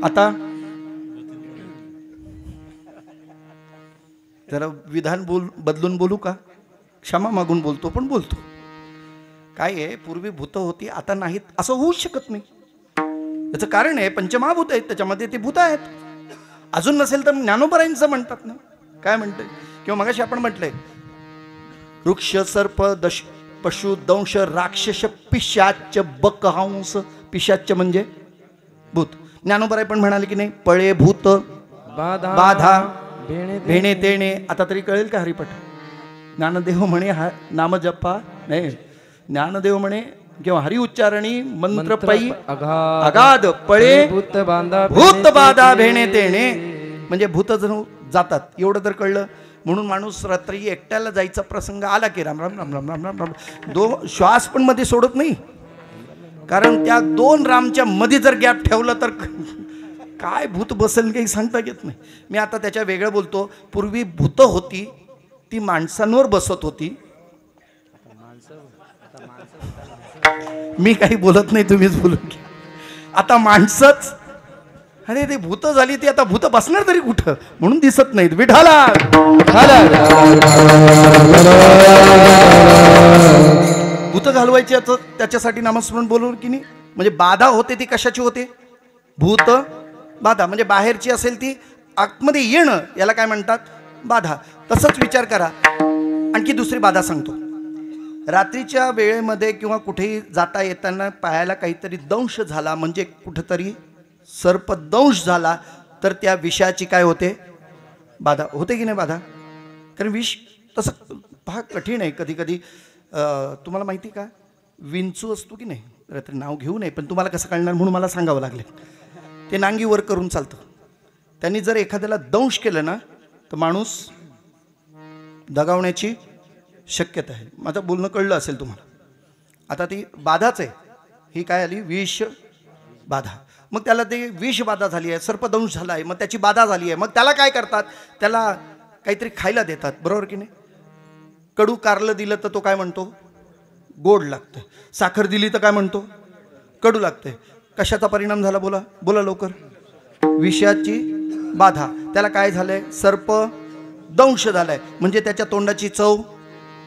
आता जरा विधान बदलून बोलू का? क्षमा मागून बोलतो, पण बोलतो. काय आहे, पूर्वी भूत होती, आता नाहीत असं होऊच शकत नाही. त्याचं कारण आहे पंचमहाभूत आहेत, त्याच्यामध्ये ते भूत आहेत. अजून नसेल तर ज्ञानोबरांचं म्हणतात ना, काय म्हणतंय, किंवा मगाशी आपण म्हटलंय वृक्ष सर्प दश पशु दंश राक्षस पिशाच बकहंस. पिशाच म्हणजे भूत. ज्ञानोबराय पण म्हणाले की नाही, पळे भूत बाधा भेणे तेणे. आता तरी कळेल का हरिपट? ज्ञानदेव म्हणे हा नाम जपा नाही, ज्ञानदेव म्हणे किंवा हरि उच्चारणी मंत्र पै अगाध पळे भूत बाधा भेणे तेणे. म्हणजे भूत जणू जातात, एवढं तर कळलं. म्हणून माणूस रात्री एकट्याला जायचा प्रसंग आला की राम राम राम राम राम राम राम श्वास पण मध्ये सोडत नाही. कारण त्या दोन रामच्या मध्ये जर गॅप ठेवला तर काय भूत बसेल काही सांगता येत नाही. मी आता त्याच्या वेगळं बोलतो. पूर्वी भूत होती, ती माणसांवर बसत होती. मी काही बोलत नाही, तुम्हीच बोलून घ्या. आता माणसंच, अरे ते भूत झाली, ती आता भूत बसणार तरी कुठं, म्हणून दिसत नाहीत. विठाला भूत घालवायची त्याच्यासाठी नामस्मरण बोलून की नाही. म्हणजे बाधा होते ती कशाची होते? भूत बाधा. म्हणजे बाहेरची असेल ती आतमध्ये येणं, याला काय म्हणतात? बाधा. तसंच विचार करा. आणखी दुसरी बाधा सांगतो. रात्रीच्या वेळेमध्ये किंवा कुठेही जाता येताना पायाला काहीतरी दंश झाला, म्हणजे कुठंतरी सर्पदंश झाला, तर त्या विषाची काय होते? बाधा होते की नाही बाधा? कारण विष तसं पहा कठीण आहे. कधी कधी तुम्हाला माहिती का, विंचू असतो की नाही, रात्री नाव घेऊ नये पण तुम्हाला कसं कळणार म्हणून मला सांगावं लागले. ते नांगी वर करून चालतं. त्यांनी जर एखाद्याला दंश केलं ना तर माणूस दगावण्याची शक्यता आहे. माझं बोलणं कळलं असेल तुम्हाला. आता ती बाधाच आहे. ही काय आली? विष बाधा. मग त्याला ते विष बाधा झाली आहे, सर्पदंश झाला आहे, मग त्याची बाधा झाली आहे. मग त्याला काय करतात? त्याला काहीतरी खायला देतात. बरोबर की नाही? कडू कारलं दिलं तर तो काय म्हणतो? गोड लागतं. साखर दिली तर काय म्हणतो? कडू लागते. कशाचा परिणाम झाला? बोला बोला लवकर. विषाची बाधा. त्याला काय झालंय? सर्पदंश झालाय. म्हणजे त्याच्या तोंडाची चव,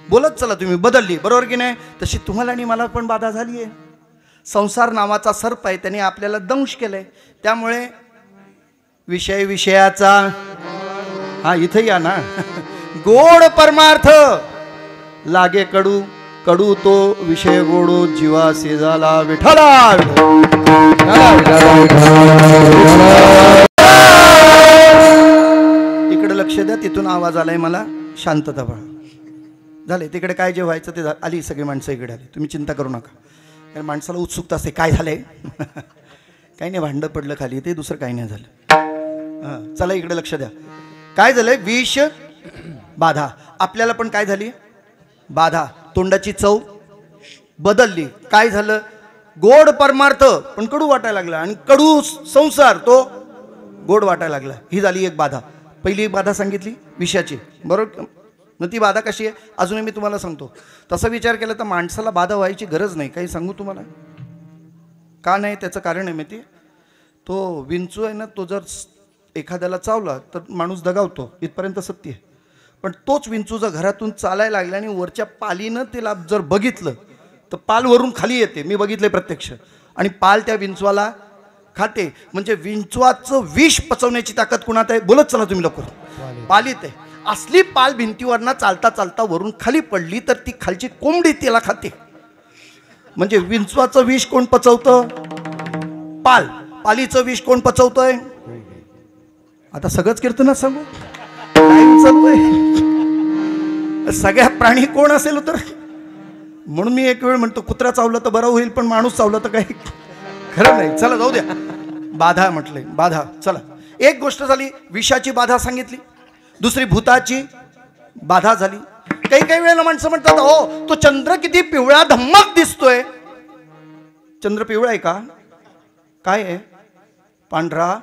बोलत चला तुम्ही, बदलली. बरोबर की नाही? तशी तुम्हाला आणि मला पण बाधा झाली आहे. संसार नावाचा सर्प आहे, त्याने आपल्याला दंश केलंय. त्यामुळे विषय विषयाचा, हा इथं या ना, गोड परमार्थ लागे कडू, कडू तो विषय गोडो जीवासे झाला. विठ्ठला इकडे लक्ष द्या. तिथून आवाज आलाय मला. शांतता पहा. झाले तिकडे काय जे व्हायचं ते आली. सगळी माणसं इकडे आली. तुम्ही चिंता करू नका. कारण माणसाला उत्सुकता असते, काय झालंय? काही नाही, भांडं पडलं खाली, ते दुसरं काही नाही झालं. हां चला इकडे लक्ष द्या. काय झालंय? विष बाधा. आपल्याला पण काय झाली? बाधा. तोंडाची चव बदलली. काय झालं? गोड परमार्थ पण कडू वाटायला लागला, आणि कडू संसार तो गोड वाटायला लागला. ही झाली एक बाधा. पहिली बाधा सांगितली विषयाची. बरोबर. मग ती बाधा कशी आहे अजूनही मी तुम्हाला सांगतो. तसा विचार केला तर माणसाला बाधा व्हायची गरज नाही. काही सांगू तुम्हाला का नाही? त्याचं कारण आहे माहिती. तो विंचू आहे ना, तो जर एखाद्याला चावला तर माणूस दगावतो, इथपर्यंत सत्य आहे. पण तोच विंचू जर घरातून चालायला लागला आणि वरच्या पालीनं तिला जर बघितलं तर पाल वरून खाली येते. मी बघितलंय प्रत्यक्ष. आणि पाल त्या विंचवाला खाते. म्हणजे विंचवाचं विष पचवण्याची ताकद कुणात आहे? बोलत चला तुम्ही लवकर. पालीत आहे. असली पाल भिंतीवरनं चालता चालता वरून खाली पडली तर ती खालची कोंबडी तिला खाते. म्हणजे विंचवाचं विष कोण पचवतं? पाल. पालीचं विष कोण पचवतंय? आता सगळंच कीर्तनात सांगू टाइम चालू आहे. सगळ्या प्राणी कोण असेल तर? म्हणून मी एक वेळ म्हणतो कुत्रा चावलं तर बरं होईल, पण माणूस चावलं तर काही खरं नाही. चला जाऊ द्या. बाधा म्हटलंय, बाधा. चला, एक गोष्ट झाली, विषाची बाधा सांगितली. दुसरी भूताची बाधा झाली. काही काही वेळेला माणसं म्हणतात हो तो चंद्र किती पिवळा धम्मक दिसतोय. चंद्र पिवळा आहे का? काय आहे? पांढरा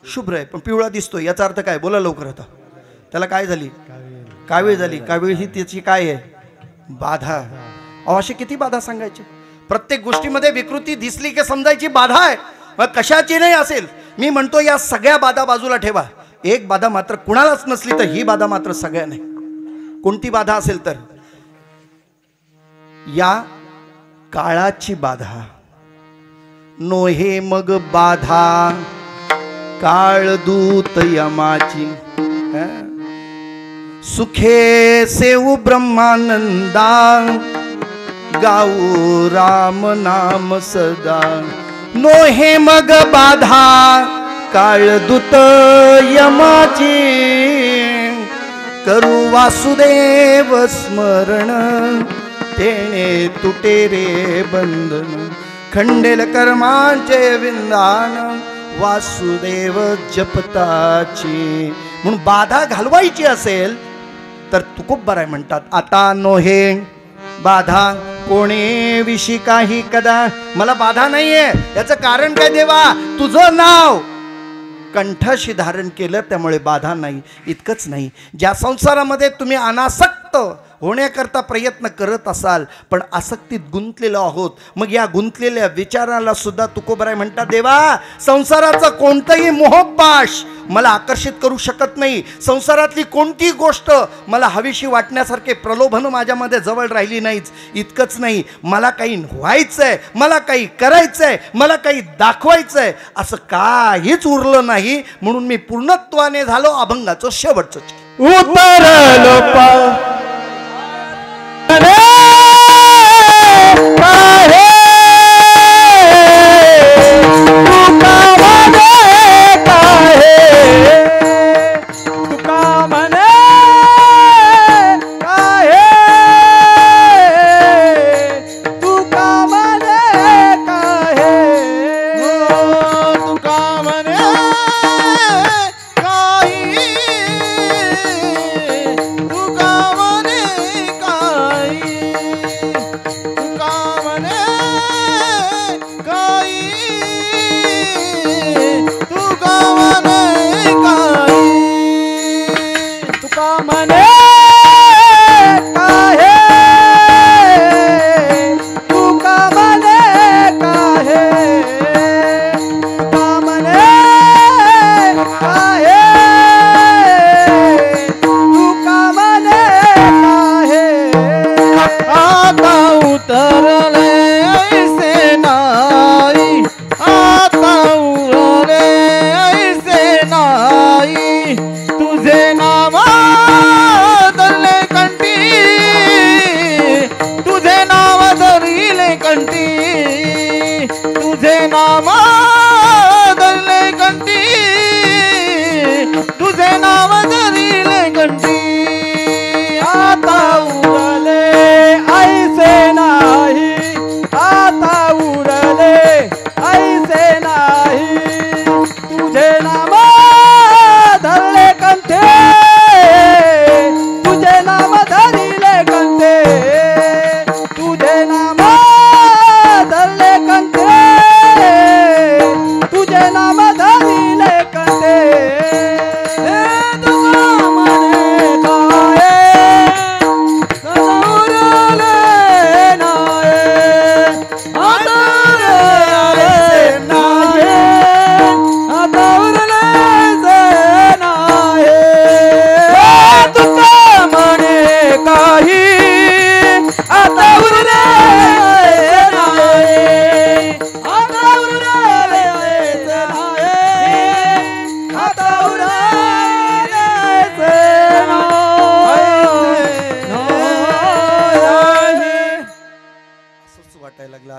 शुभ्र आहे, पण पिवळा दिसतोय. याचा अर्थ काय? बोला लवकर. आता त्याला काय झाली? कावीळ झाली. कावीळ ही त्याची काय आहे? बाधा. अशी किती बाधा सांगायची? प्रत्येक गोष्टीमध्ये विकृती दिसली की समजायची बाधा आहे. मग कशाची नाही असेल. मी म्हणतो या सगळ्या बाधा बाजूला ठेवा. एक बाधा मात्र कुणालाच नसली तर ही बाधा मात्र सगळ्या नाही. कोणती बाधा असेल तर या काळाची बाधा. नोहे मग बाधा काळ दूत यमाची. सुखे सेऊ ब्रह्मानंदा गाऊ राम नाम सदा. नोहे मग बाधा काळदूत यमाची. करू वासुदेव स्मरण तेने तुटे रे बंधन. खंडेल कर्मांचे विंदान वासुदेव जपताची. म्हणून बाधा घालवायची असेल तर तुकोबराय म्हणतात आता नोहे बाधा कोणे विशी काही कदा. मला बाधा नाहीये. याचं कारण काय देवा? तुझं नाव कंठाशी धारण केलं त्यामुळे बाधा नाही. इतकंच नाही, ज्या संसारामध्ये तुम्ही अनासक्त होण्याकरता प्रयत्न करत असाल पण आसक्तीत गुंतलेलो आहोत, मग या गुंतलेल्या विचाराला सुद्धा तुकोबराय म्हणतात देवा संसाराचा कोणताही मोहपाश मला आकर्षित करू शकत नाही. संसारातली कोणती गोष्ट मला हवीशी वाटण्यासारखे प्रलोभन माझ्यामध्ये जवळ राहिली नाहीच. इतकंच नाही, मला काही व्हायचंय, मला काही करायचंय, मला काही दाखवायचंय असं काहीच उरलं नाही. म्हणून मी पूर्णत्वाने झालो अभंगाचं शेवटचं. उतरलो तुका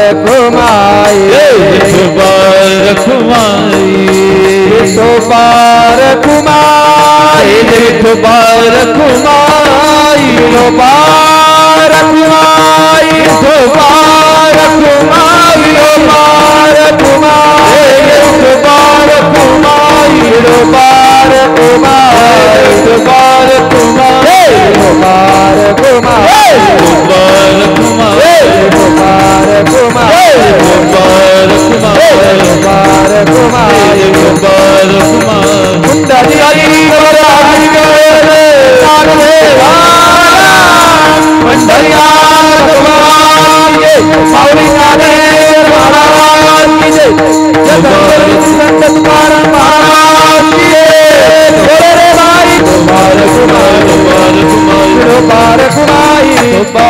रखुमाई विठोबा रखुमाई विठोबा रखुमाई विठोबा रखुमाई विठोबा रखुमाई विठोबा रखुमाई विठोबा रखुमाई विठोबा रखुमाई विठोबा रखुमाई विठोबा रखुमाई विठोबा रखुमाई विठोबा रखुमाई विठोबा रखुमाई कुंडली वराई गए नागवे पंढरिया रखुमाई माऊली नागेर महाराज की जय जगदंबा संत तुकाराम महाराज की जय बोले रे भाई विठोबा रखुमाई विठोबा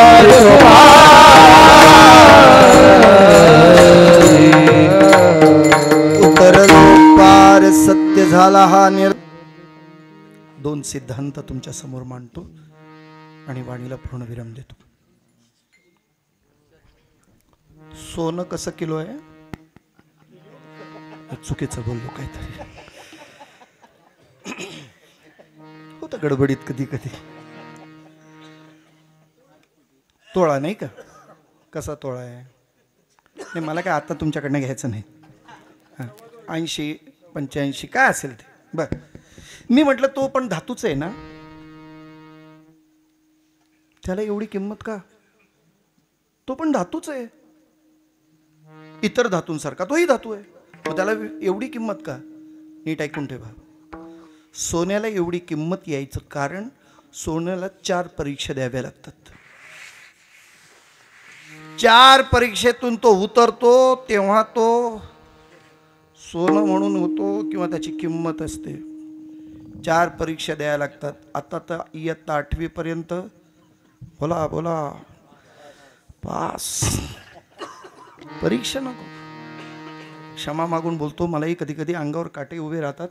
उतरलो पार सत्य झाला हा दोन सिद्धांत तुमच्या समोर मांडतो आणि वाणीला पूर्ण विराम देतो. सोनं कसं किलो आहे? चुकीचं बोललो काहीतरी होतं गडबडीत कधी कधी. तोळा नाही का? कसा तोळा आहे? नाही मला काय आता तुमच्याकडनं घ्यायचं नाही. 80 85 काय असेल ते बरं. मी म्हटलं तो पण धातूच आहे ना, त्याला एवढी किंमत का? तो पण धातूच आहे, इतर धातूंसारखा तोही धातू आहे, मग त्याला एवढी किंमत का? नीट ऐकून ठेवा. सोन्याला एवढी किंमत यायचं कारण सोन्याला 4 परीक्षा द्याव्या लागतात. 4 परीक्षेतून तो उतरतो तेव्हा तो सोनं म्हणून होतो किंवा त्याची किंमत असते. 4 परीक्षा द्यायला लागतात. आता तर इयत्ता 8वी पर्यंत बोला बोला पास. परीक्षा नको. क्षमा मागून बोलतो, मलाही कधी कधी अंगावर काटे उभे राहतात.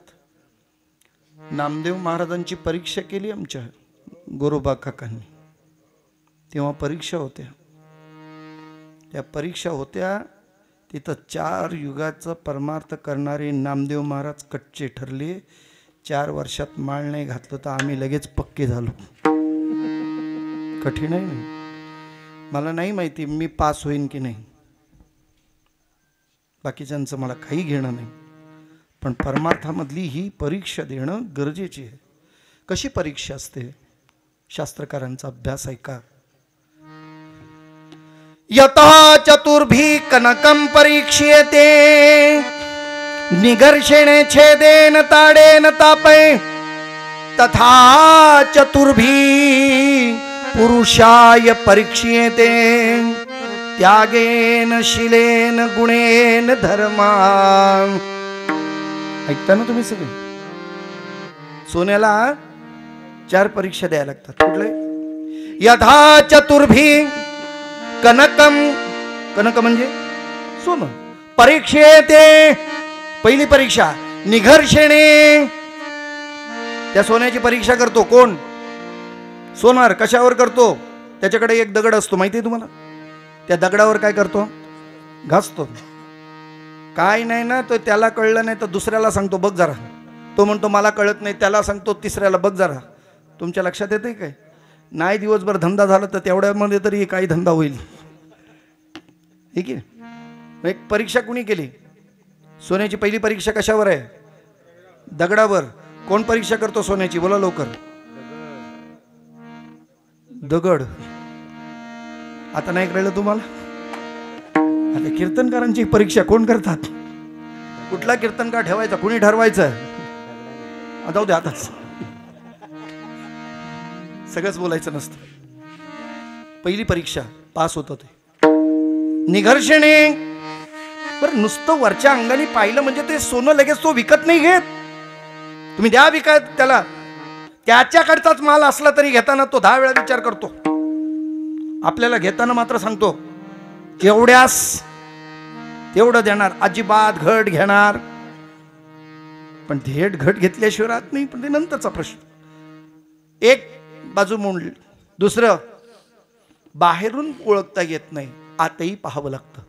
नामदेव महाराजांची परीक्षा केली आमच्या गोरोबा काकांनी, तेव्हा परीक्षा होत्या. त्या परीक्षा होत्या तिथं 4 युगाचा परमार्थ करणारे नामदेव महाराज कच्चे ठरले. 4 वर्षात माळ नाही घातलं तर आम्ही लगेच पक्के झालो. कठीण आहे नाही? मला नाही माहिती मी पास होईन की नाही, बाकीच्यांचं मला काही घेणं नाही, पण परमार्थामधली ही परीक्षा देणं गरजेची आहे. कशी परीक्षा असते? शास्त्रकारांचा अभ्यास ऐका. यतः चतुर्भी कनकं परीक्ष्यते निघर्षेणे छेदेन ताडेन तापे तथा चतुर्भी पुरुषाय परीक्ष्यते त्यागेन शिलेन गुणेन धर्मा. ऐकता ना तुम्ही सगळे? सोन्याला 4 परीक्षा द्यायला लागतात. कुठले? यथा चतुर्भी कनकम, कनक म्हणजे सोनं, परीक्षेते पहिली परीक्षा. निघर्षेणे त्या सोन्याची परीक्षा करतो कोण? सोनार. कशावर करतो? त्याच्याकडे एक दगड असतो, माहिती आहे तुम्हाला? त्या दगडावर काय करतो? घासतो. काय नाही ना, तो त्याला कळलं नाही तर दुसऱ्याला सांगतो बघ जरा. तो म्हणतो मला कळत नाही, त्याला सांगतो तिसऱ्याला बघ जरा. तुमच्या लक्षात येते काय? नाही दिवसभर धंदा झाला तर तेवढ्यामध्ये तरी काही धंदा होईल. ठीक आहे. एक परीक्षा कुणी केली? सोन्याची पहिली परीक्षा कशावर आहे? दगडावर. कोण परीक्षा करतो सोन्याची? बोला लवकर. दगड. आता नाही कळलं तुम्हाला? आता कीर्तनकारांची परीक्षा कोण करतात? कुठला कीर्तनकार ठेवायचा कुणी ठरवायचं? जाऊ दे आताच, सगळंच बोलायचं नसतं. पहिली परीक्षा पास होत होते. निघर्षणे. बरं नुसतं वरच्या अंगाने पाहिलं म्हणजे ते सोनं लगेच तो विकत नाही घेत. तुम्ही द्या विकत त्याला, त्याच्याकडचाच माल असला तरी घेताना तो 10 वेळा विचार करतो. आपल्याला घेताना मात्र सांगतो एवढ्यास तेवढं देणार, अजिबात घट घेणार. पण थेट घट घेतल्याशिवाय राहत नाही. पण ते नंतरचा प्रश्न. एक बाजू मोडली. दुसरं, बाहेरून ओळखता येत नाही, आतही पाहावं लागतं.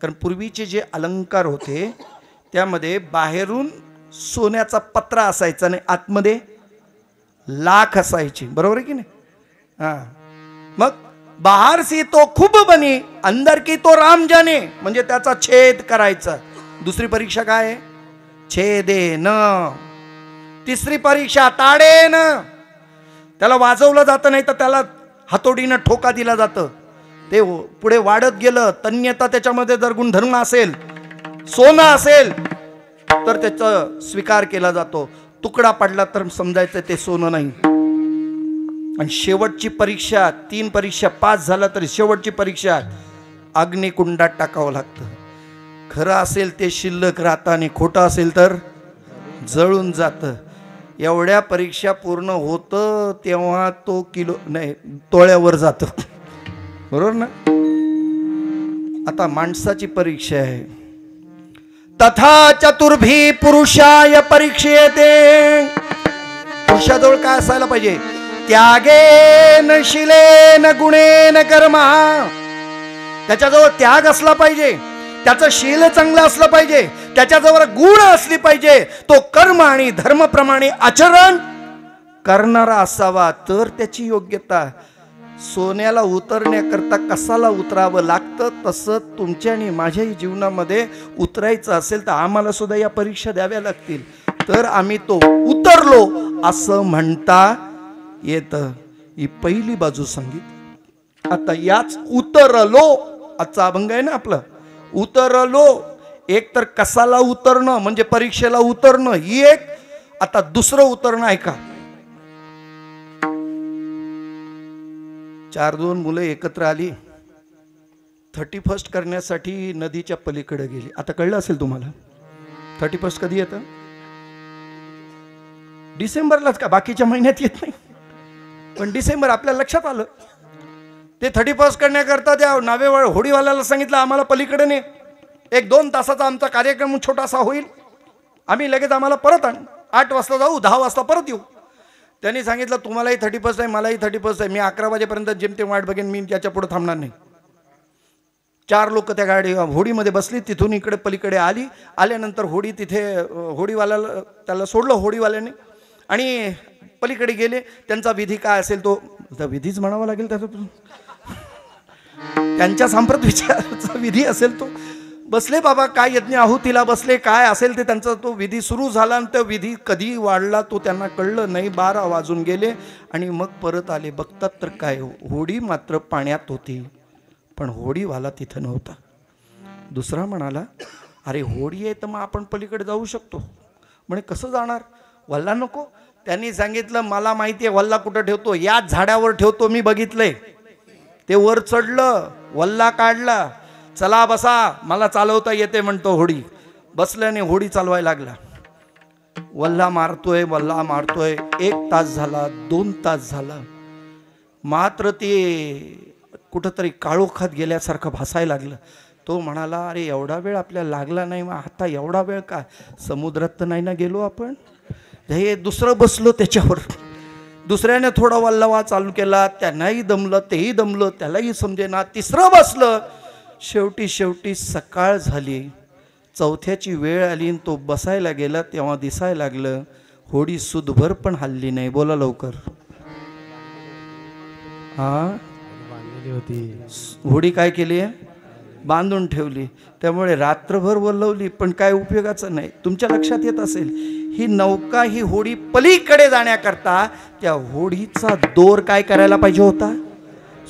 कारण पूर्वीचे जे अलंकार होते त्यामध्ये बाहेरून सोन्याचा पत्रा असायचा आणि आतमध्ये लाख असायची, बरोबर आहे की नाही? हां, मग बाहर सी तो खूब बनी अंदर की तो राम जाने, म्हणजे त्याचा छेद करायचा. दुसरी परीक्षा काय आहे? छेदेन. तिसरी परीक्षा ताडेन. त्याला वाजवलं जातं, नाही तर त्याला हातोडीनं ठोका दिला जातं. ते पुढे वाढत गेलं, तन्यता त्याच्यामध्ये जर गुणधर्म असेल, सोनं असेल तर त्याचा स्वीकार केला जातो. तुकडा पडला तर समजायचं ते सोनं नाही. आणि शेवटची परीक्षा, 3 परीक्षा पास झाला तरी शेवटची परीक्षा अग्निकुंडात टाकावं लागतं. खरं असेल ते शिल्लक राहतं आणि खोटं असेल तर जळून जातं. एवढ्या परीक्षा पूर्ण होतं तेव्हा तो किलो नाही तोळ्यावर जातं, बरोबर ना? आता माणसाची परीक्षा आहे. तथा चतुर्भी पुरुषाय परीक्षेते. पुरुषाजवळ काय असायला पाहिजे? त्यागेन शिलेन गुणेन कर्मा. त्याच्याजवळ त्याग असला पाहिजे, त्याचं शील चांगलं असलं पाहिजे, त्याच्याजवळ गुण असली पाहिजे, तो कर्म आणि धर्मप्रमाणे आचरण करणारा असावा, तर त्याची योग्यता. सोन्याला उतरण्याकरता कसाला उतरावं लागतं, तसं तुमच्या आणि माझ्याही जीवनामध्ये उतरायचं असेल तर आम्हाला सुद्धा या परीक्षा द्याव्या लागतील, तर आम्ही तो उतरलो असं म्हणता येतं. ही पहिली बाजू सांगितली. आता याच उतरलो, आजचा अभंग आहे ना आपला, उतरलो. एक तर कसाला उतरणं म्हणजे परीक्षेला उतरणं ही एक. आता दुसरं उतरणं आहे का? 4-2 मुलं एकत्र आली, 31st करण्यासाठी नदीच्या पलीकडे गेली. आता कळलं असेल तुम्हाला 31st कधी येतं? डिसेंबरलाच का? बाकीच्या महिन्यात येत नाही, पण डिसेंबर आपल्या लक्षात आलं. ते 31st करण्याकरता त्या नावेवाळ होडीवाल्याला सांगितलं आम्हाला पलीकडे ने, 1-2 तासाचा आमचा कार्यक्रम छोटासा होईल, आम्ही लगेच आम्हाला परत 8 वाजता जाऊ, 10 वाजता परत येऊ. त्यांनी सांगितलं तुम्हालाही 31st आहे, मलाही 31st आहे, मी 11 वाजेपर्यंत जेमतेम वाट बघेन, मी त्याच्या पुढे थांबणार नाही. 4 लोक त्या गाडी होडीमध्ये बसली, तिथून इकडे पलीकडे आली. आल्यानंतर होडी तिथे होडीवाल्याला त्याला सोडलं होडीवाल्याने आणि पलीकडे गेले. त्यांचा विधी काय असेल तो विधीच म्हणावा लागेल, त्याचा त्यांच्या सांप्रत विचाराचा विधी असेल तो. बसले बाबा, काय यज्ञ आहुतीला बसले, काय असेल ते त्यांचा तो विधी सुरू झाला. आणि तो विधी कधी वाढला तो त्यांना कळलं नाही. 12 वाजून गेले आणि मग परत आले. बघतात तर काय, होडी मात्र पाण्यात होती, पण होडीवाला तिथं नव्हता. दुसरा म्हणाला अरे होडी आहे तर मग आपण पलीकडे जाऊ शकतो. म्हणे कसं जाणार? वल्ला नको. त्यांनी सांगितलं मला माहिती आहे वल्ला कुठं ठेवतो, याच झाडावर ठेवतो, मी बघितलंय. ते वर चढलं, वल्ला काढला, चला बसा, मला चालवता येते म्हणतो होडी. बसल्याने होडी चालवायला लागला. वल्ला मारतोय, वल्ला मारतोय. 1 तास झाला, 2 तास झाला, मात्र ते कुठंतरी काळोखात गेल्यासारखं भासायला लागलं. तो म्हणाला अरे एवढा वेळ आपल्याला लागला नाही, मग आता एवढा वेळ का? समुद्रात तर नाही ना गेलो आपण? हे दुसरं बसलो त्याच्यावर. दुसऱ्याने थोडा वल्लावा चालू केला, त्यांनाही दमलं, तेही दमलं, त्यालाही समजेना. तिसरं बसलं. शेवटी सकाळ झाली, 4थ्याची वेळ आली. तो बसायला गेला तेव्हा दिसायला लागलं होडी सुदभर पण हल्ली नाही. बोला लवकर. हा, होडी काय केली आहे? बांधून ठेवली. त्यामुळे रात्रभर वल्लवली पण काय उपयोगाचं नाही. तुमच्या लक्षात येत असेल ही नौका, ही होडी पलीकडे जाण्याकरता त्या होडीचा दोर काय करायला पाहिजे होता?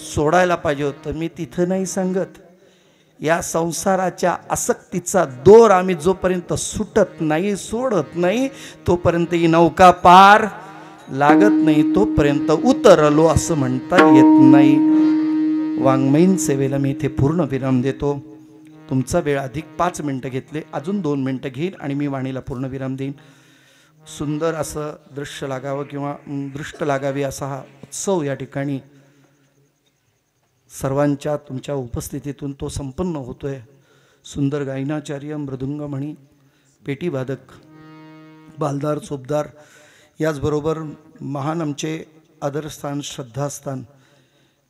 सोडायला पाहिजे होतं. मी तिथं नाही सांगत, या संसाराच्या आसक्तीचा दोर आम्ही जोपर्यंत सुटत नाही, सोडत नाही, तोपर्यंत ही नौका पार लागत नाही, तोपर्यंत उतरलो असं म्हणता येत नाही. वाङ्मयीन सेवेला मी इथे पूर्ण विराम देतो. तुमचा वेळ अधिक 5 मिनटं घेतले, अजून 2 मिनटं घेईल आणि मी वाणीला पूर्ण विराम देईन. सुंदर असं दृश्य लागावं किंवा दृष्ट लागावी असा हा उत्सव या ठिकाणी सर्वांच्या तुमच्या उपस्थितीतून तो संपन्न होतोय. सुंदर गायनाचार्य, मृदुंगमणी, पेटीवादक, बालदार, चोपदार, याचबरोबर महान आमचे आदरस्थान, श्रद्धास्थान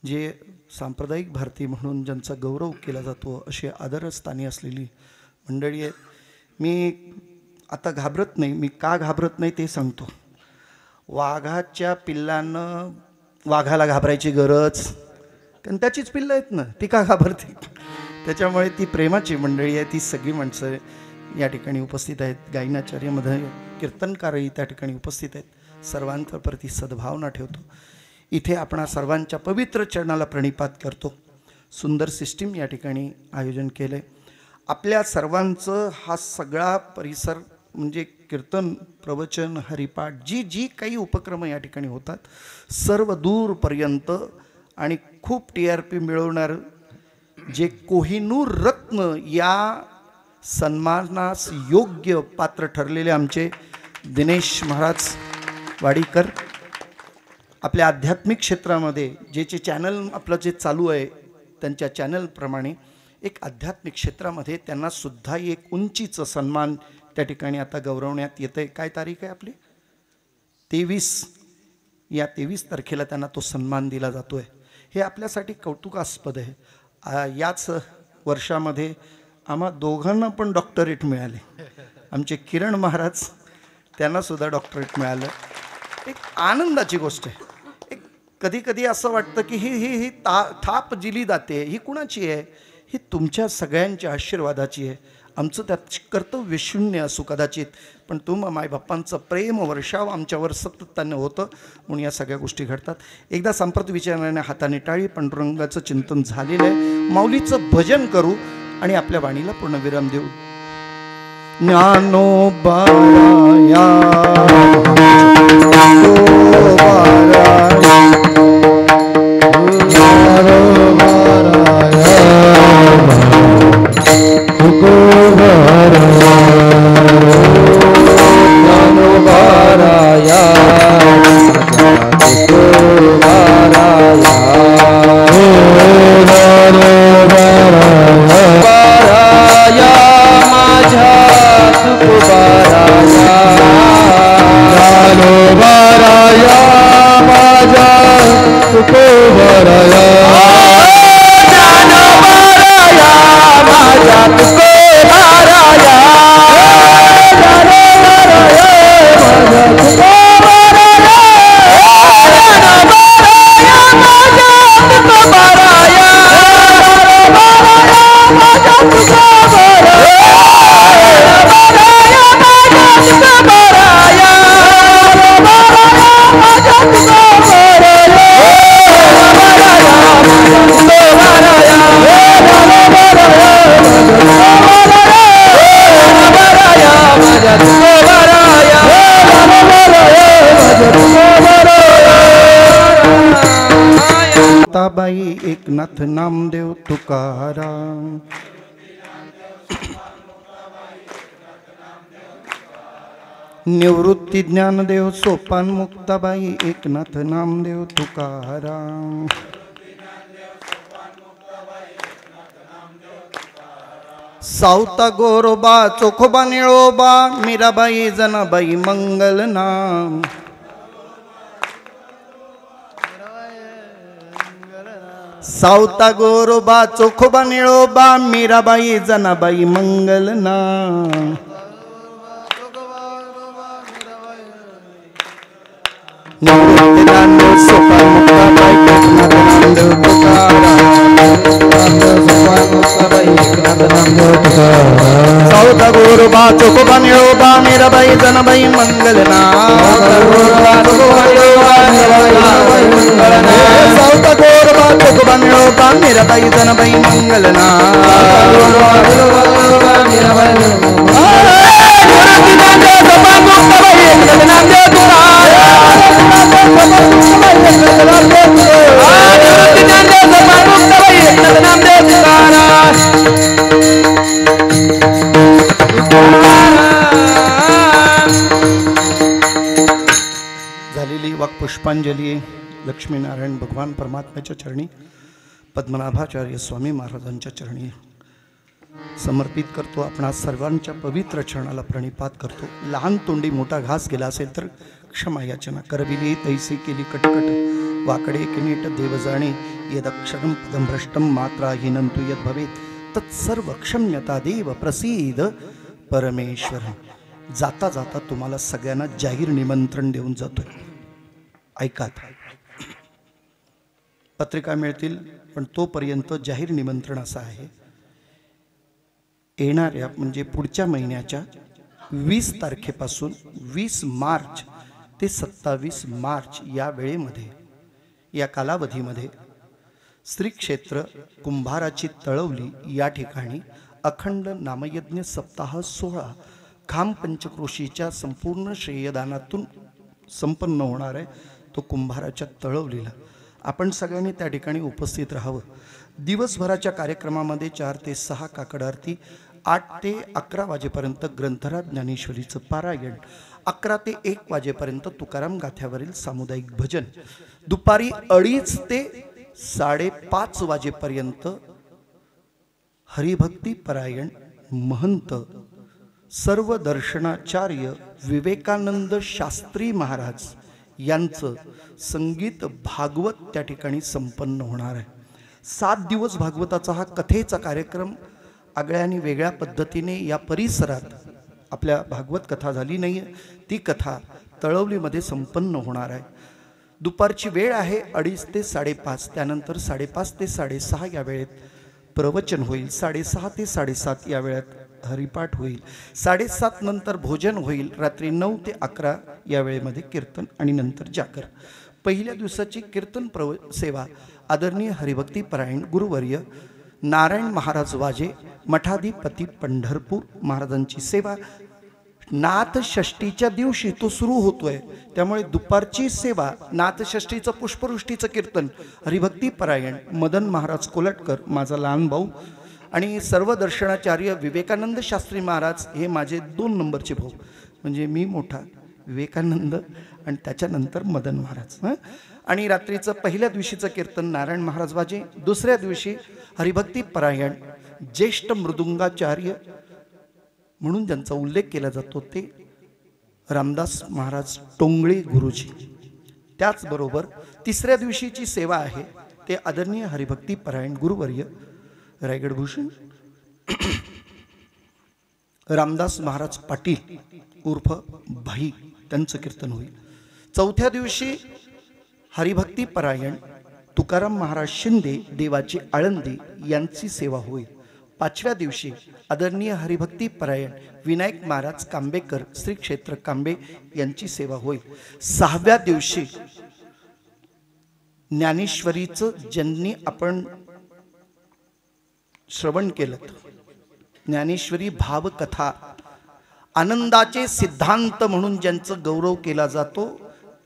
जे सांप्रदायिक भारती म्हणून ज्यांचा गौरव केला जातो अशी आदरस्थानी असलेली मंडळी आहेत. मी आता घाबरत नाही. मी का घाबरत नाही ते सांगतो. वाघाच्या पिल्लानं वाघाला घाबरायची गरज, कारण त्याचीच पिल्लं आहेत ना, ती का घाबरते? त्याच्यामुळे ती प्रेमाची मंडळी आहे. ती सगळी माणसं या ठिकाणी उपस्थित आहेत. गायनाचार्यामध्ये कीर्तनकारही त्या ठिकाणी उपस्थित आहेत. सर्वांच्या प्रती सद्भावना ठेवतो. इथे आपण सर्वांच्या पवित्र चरणाला प्रणिपात करतो. सुंदर सिस्टीम या ठिकाणी आयोजन केलं आहे. आपल्या सर्वांचं हा सगळा परिसर म्हणजे कीर्तन, प्रवचन, हरिपाठ जी काही उपक्रम या ठिकाणी होतात सर्व दूरपर्यंत आणि खूप TRP मिळवणार जे कोहिनूर रत्न या सन्मानास योग्य पात्र ठरलेले आमचे दिनेश महाराज वाडीकर आपल्या आध्यात्मिक क्षेत्रामध्ये जे चॅनल आपलं जे चालू आहे त्यांच्या चॅनलप्रमाणे एक आध्यात्मिक क्षेत्रामध्ये त्यांना सुद्धा एक उंचीचं सन्मान त्या ठिकाणी आता गौरवण्यात येतं आहे. काय तारीख आहे आपली? 23. या 23 तारखेला त्यांना तो सन्मान दिला जातो आहे. हे आपल्यासाठी कौतुकास्पद आहे. याच वर्षामध्ये आम्हा दोघांना पण डॉक्टरेट मिळाले. आमचे किरण महाराज त्यांनासुद्धा डॉक्टरेट मिळालं. एक आनंदाची गोष्ट आहे. एक कधी कधी असं वाटतं की ही थाप दिली जाते, ही कुणाची आहे? ही तुमच्या सगळ्यांच्या आशीर्वादाची आहे. आमचं त्यात कर्तव्य शून्य असू कदाचित, पण मायबापांचं प्रेम वर्षाव आमच्यावर सातत्यानं होतं म्हणून या सगळ्या गोष्टी घडतात. एकदा संप्रत विचाराने हाताने टाळी. पांडुरंगाचं चिंतन झालेलं आहे. माऊलीचं भजन करू आणि आपल्या वाणीला पूर्णविराम देऊ. ज्ञानोबाराया बाई एकनाथ नामदेव तुकाराम. निवृत्ती ज्ञानदेव सोपान मुक्ताबाई एकनाथ नामदेव तुकाराम. सावता गोरोबा चोखोबा निळोबा मीराबाई जनाबाई मंगल नाम. सावता गोरोबा चोखोबा निळोबा मीराबाई जनाबाई मंगल नाम. सावता गोरोबा चोखोबा निळोबा मीराबाई जनाबाई मंगल नाम. सावता गोरोबा चोखोबा निळोबा मीराबाई जनाबाई मंगल नाम. झालेली वाक्पुष्पांजली लक्ष्मीनारायण भगवान परमात्म्याच्या चरणी पद्मनाभाचार्य स्वामी महाराजांच्या चरणी समर्पित करतो. आपण सर्वांच्या पवित्र चरणाला प्रणिपात करतो. लहान तोंडी मोठा घास गेला असेल तर क्षमा याचना. करविली तैसी केली कटकट वाकडे किनीट देव जाणे यदक्षरं पदं भ्रष्टं मात्राहीनं तु यद् भवेत् तत्सर्व क्षम्यता देव प्रसीद परमेश्वर. जाता जाता तुम्हाला सगळ्यांना जाहीर निमंत्रण देऊन जातोय. ऐका, पत्रिका मिळतील पण तोपर्यंत जाहीर निमंत्रण असं आहे, येणाऱ्या म्हणजे पुढच्या महिन्याच्या 20 तारखेपासून 20 मार्च ते 27 मार्च या वेळेमध्ये, या कालावधीमध्ये श्री क्षेत्र कुंभाराची तळवली या ठिकाणी अखंड नामयज्ञ सप्ताह सोहळा खाम पंचक्रोशीच्या संपूर्ण श्रेयदानातून संपन्न होणार आहे. तो कुंभाराच्या तळवलीला आपण सगळ्यांनी त्या ठिकाणी उपस्थित राहावं. दिवसभराच्या कार्यक्रमामध्ये 4 ते 6 काकड आरती, 8 ते 11 वाजेपर्यंत ग्रंथराज ज्ञानेश्वरीचं पारायण, 11 ते 1 वाजेपर्यंत तुकाराम गाथ्यावरील सामुदायिक भजन, दुपारी 2:30 ते 5:30 वाजेपर्यंत हरिभक्ती परायण महंत सर्व दर्शनाचार्य विवेकानंद शास्त्री महाराज यांचं संगीत भागवत त्या ठिकाणी संपन्न होणार आहे. 7 दिवस भागवताचा हा कथेचा कार्यक्रम आगळ्या आणि वेगळ्या पद्धतीने या परिसरात आपल्या भागवत कथा झाली नाही आहे, ती कथा तळवलीमध्ये संपन्न होणार आहे. दुपारची वेळ आहे 2:30 ते 5:30, त्यानंतर 5:30 ते 6:30 या वेळेत प्रवचन होईल, 6:30 ते 7:30 या वेळेत हरिपाठ होईल, 7:30 नंतर भोजन होईल, रात्री 9 ते 11 या वेळेमध्ये कीर्तन आणि नंतर जागर. पहिल्या दिवसाची कीर्तन सेवा आदरणीय हरिभक्ती परायण गुरुवर्य नारायण महाराज वाजे मठाधिपती पंढरपूर महाराजांची सेवा. नाथषष्टीच्या दिवशी तो सुरू होतोय, त्यामुळे दुपारची सेवा नाथषष्टीचं पुष्पवृष्टीचं कीर्तन हरिभक्ती परायण मदन महाराज कोलटकर माझा लहान भाऊ आणि सर्व दर्शनाचार्य विवेकानंद शास्त्री महाराज हे माझे 2 नंबरचे भाऊ, म्हणजे मी मोठा विवेकानंद आणि त्याच्यानंतर मदन महाराज. आणि रात्रीचं पहिल्या दिवशीचं कीर्तन नारायण महाराज वाजे, दुसऱ्या दिवशी हरिभक्ती परायण ज्येष्ठ मृदुंगाचार्य म्हणून ज्यांचा उल्लेख केला जातो ते रामदास महाराज टोंगळे गुरुजी. त्याचबरोबर तिसऱ्या दिवशीची सेवा आहे ते आदरणीय हरिभक्ती परायण गुरुवर्य रायगडभूषण रामदास महाराज पाटील उर्फ भाई त्यांचं कीर्तन होईल. चौथ्या दिवशी हरिभक्ती परायण तुकाराम महाराज शिंदे देवाची आळंदी यांची सेवा होईल. 5व्या दिवशी आदरणीय हरिभक्ती परायण विनायक महाराज कांबेकर श्री क्षेत्र कांबे यांची सेवा होईल. 6व्या दिवशी ज्ञानेश्वरीचं ज्यांनी आपण श्रवण केलं, ज्ञानेश्वरी भावकथा आनंदाचे सिद्धांत म्हणून ज्यांचा गौरव केला जातो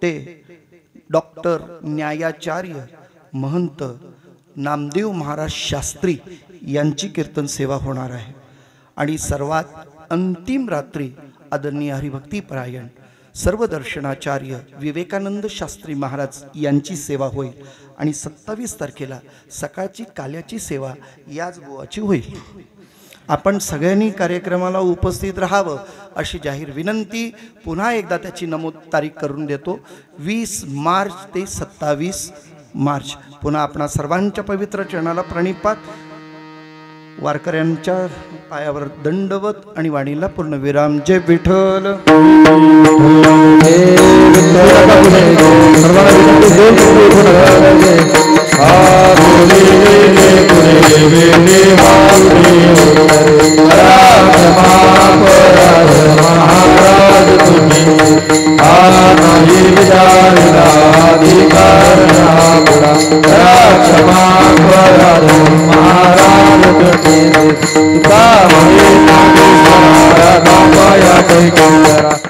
ते डॉक्टर न्यायाचार्य महंत नामदेव महाराज शास्त्री यांची कीर्तन सेवा होणार आहे. आणि सर्वात अंतिम रात्री आदरणीय हरिभक्ती परायण सर्व दर्शनाचार्य विवेकानंद शास्त्री महाराज यांची सेवा होईल. आणि 27 तारखेला सकाळची काल्याची सेवा याच बुवाची होईल. आपण सगळ्यांनी कार्यक्रमाला उपस्थित राहावं अशी जाहीर विनंती पुन्हा एकदा त्याची नमूद तारीख करून देतो. 20 मार्च ते 27 मार्च. पुन्हा आपणा सर्वांच्या पवित्र चरणाला प्रणिपात, वारकऱ्यांच्या पायावर दंडवत आणि वाणीला पूर्ण विराम. जय विठ्ठल. महाराज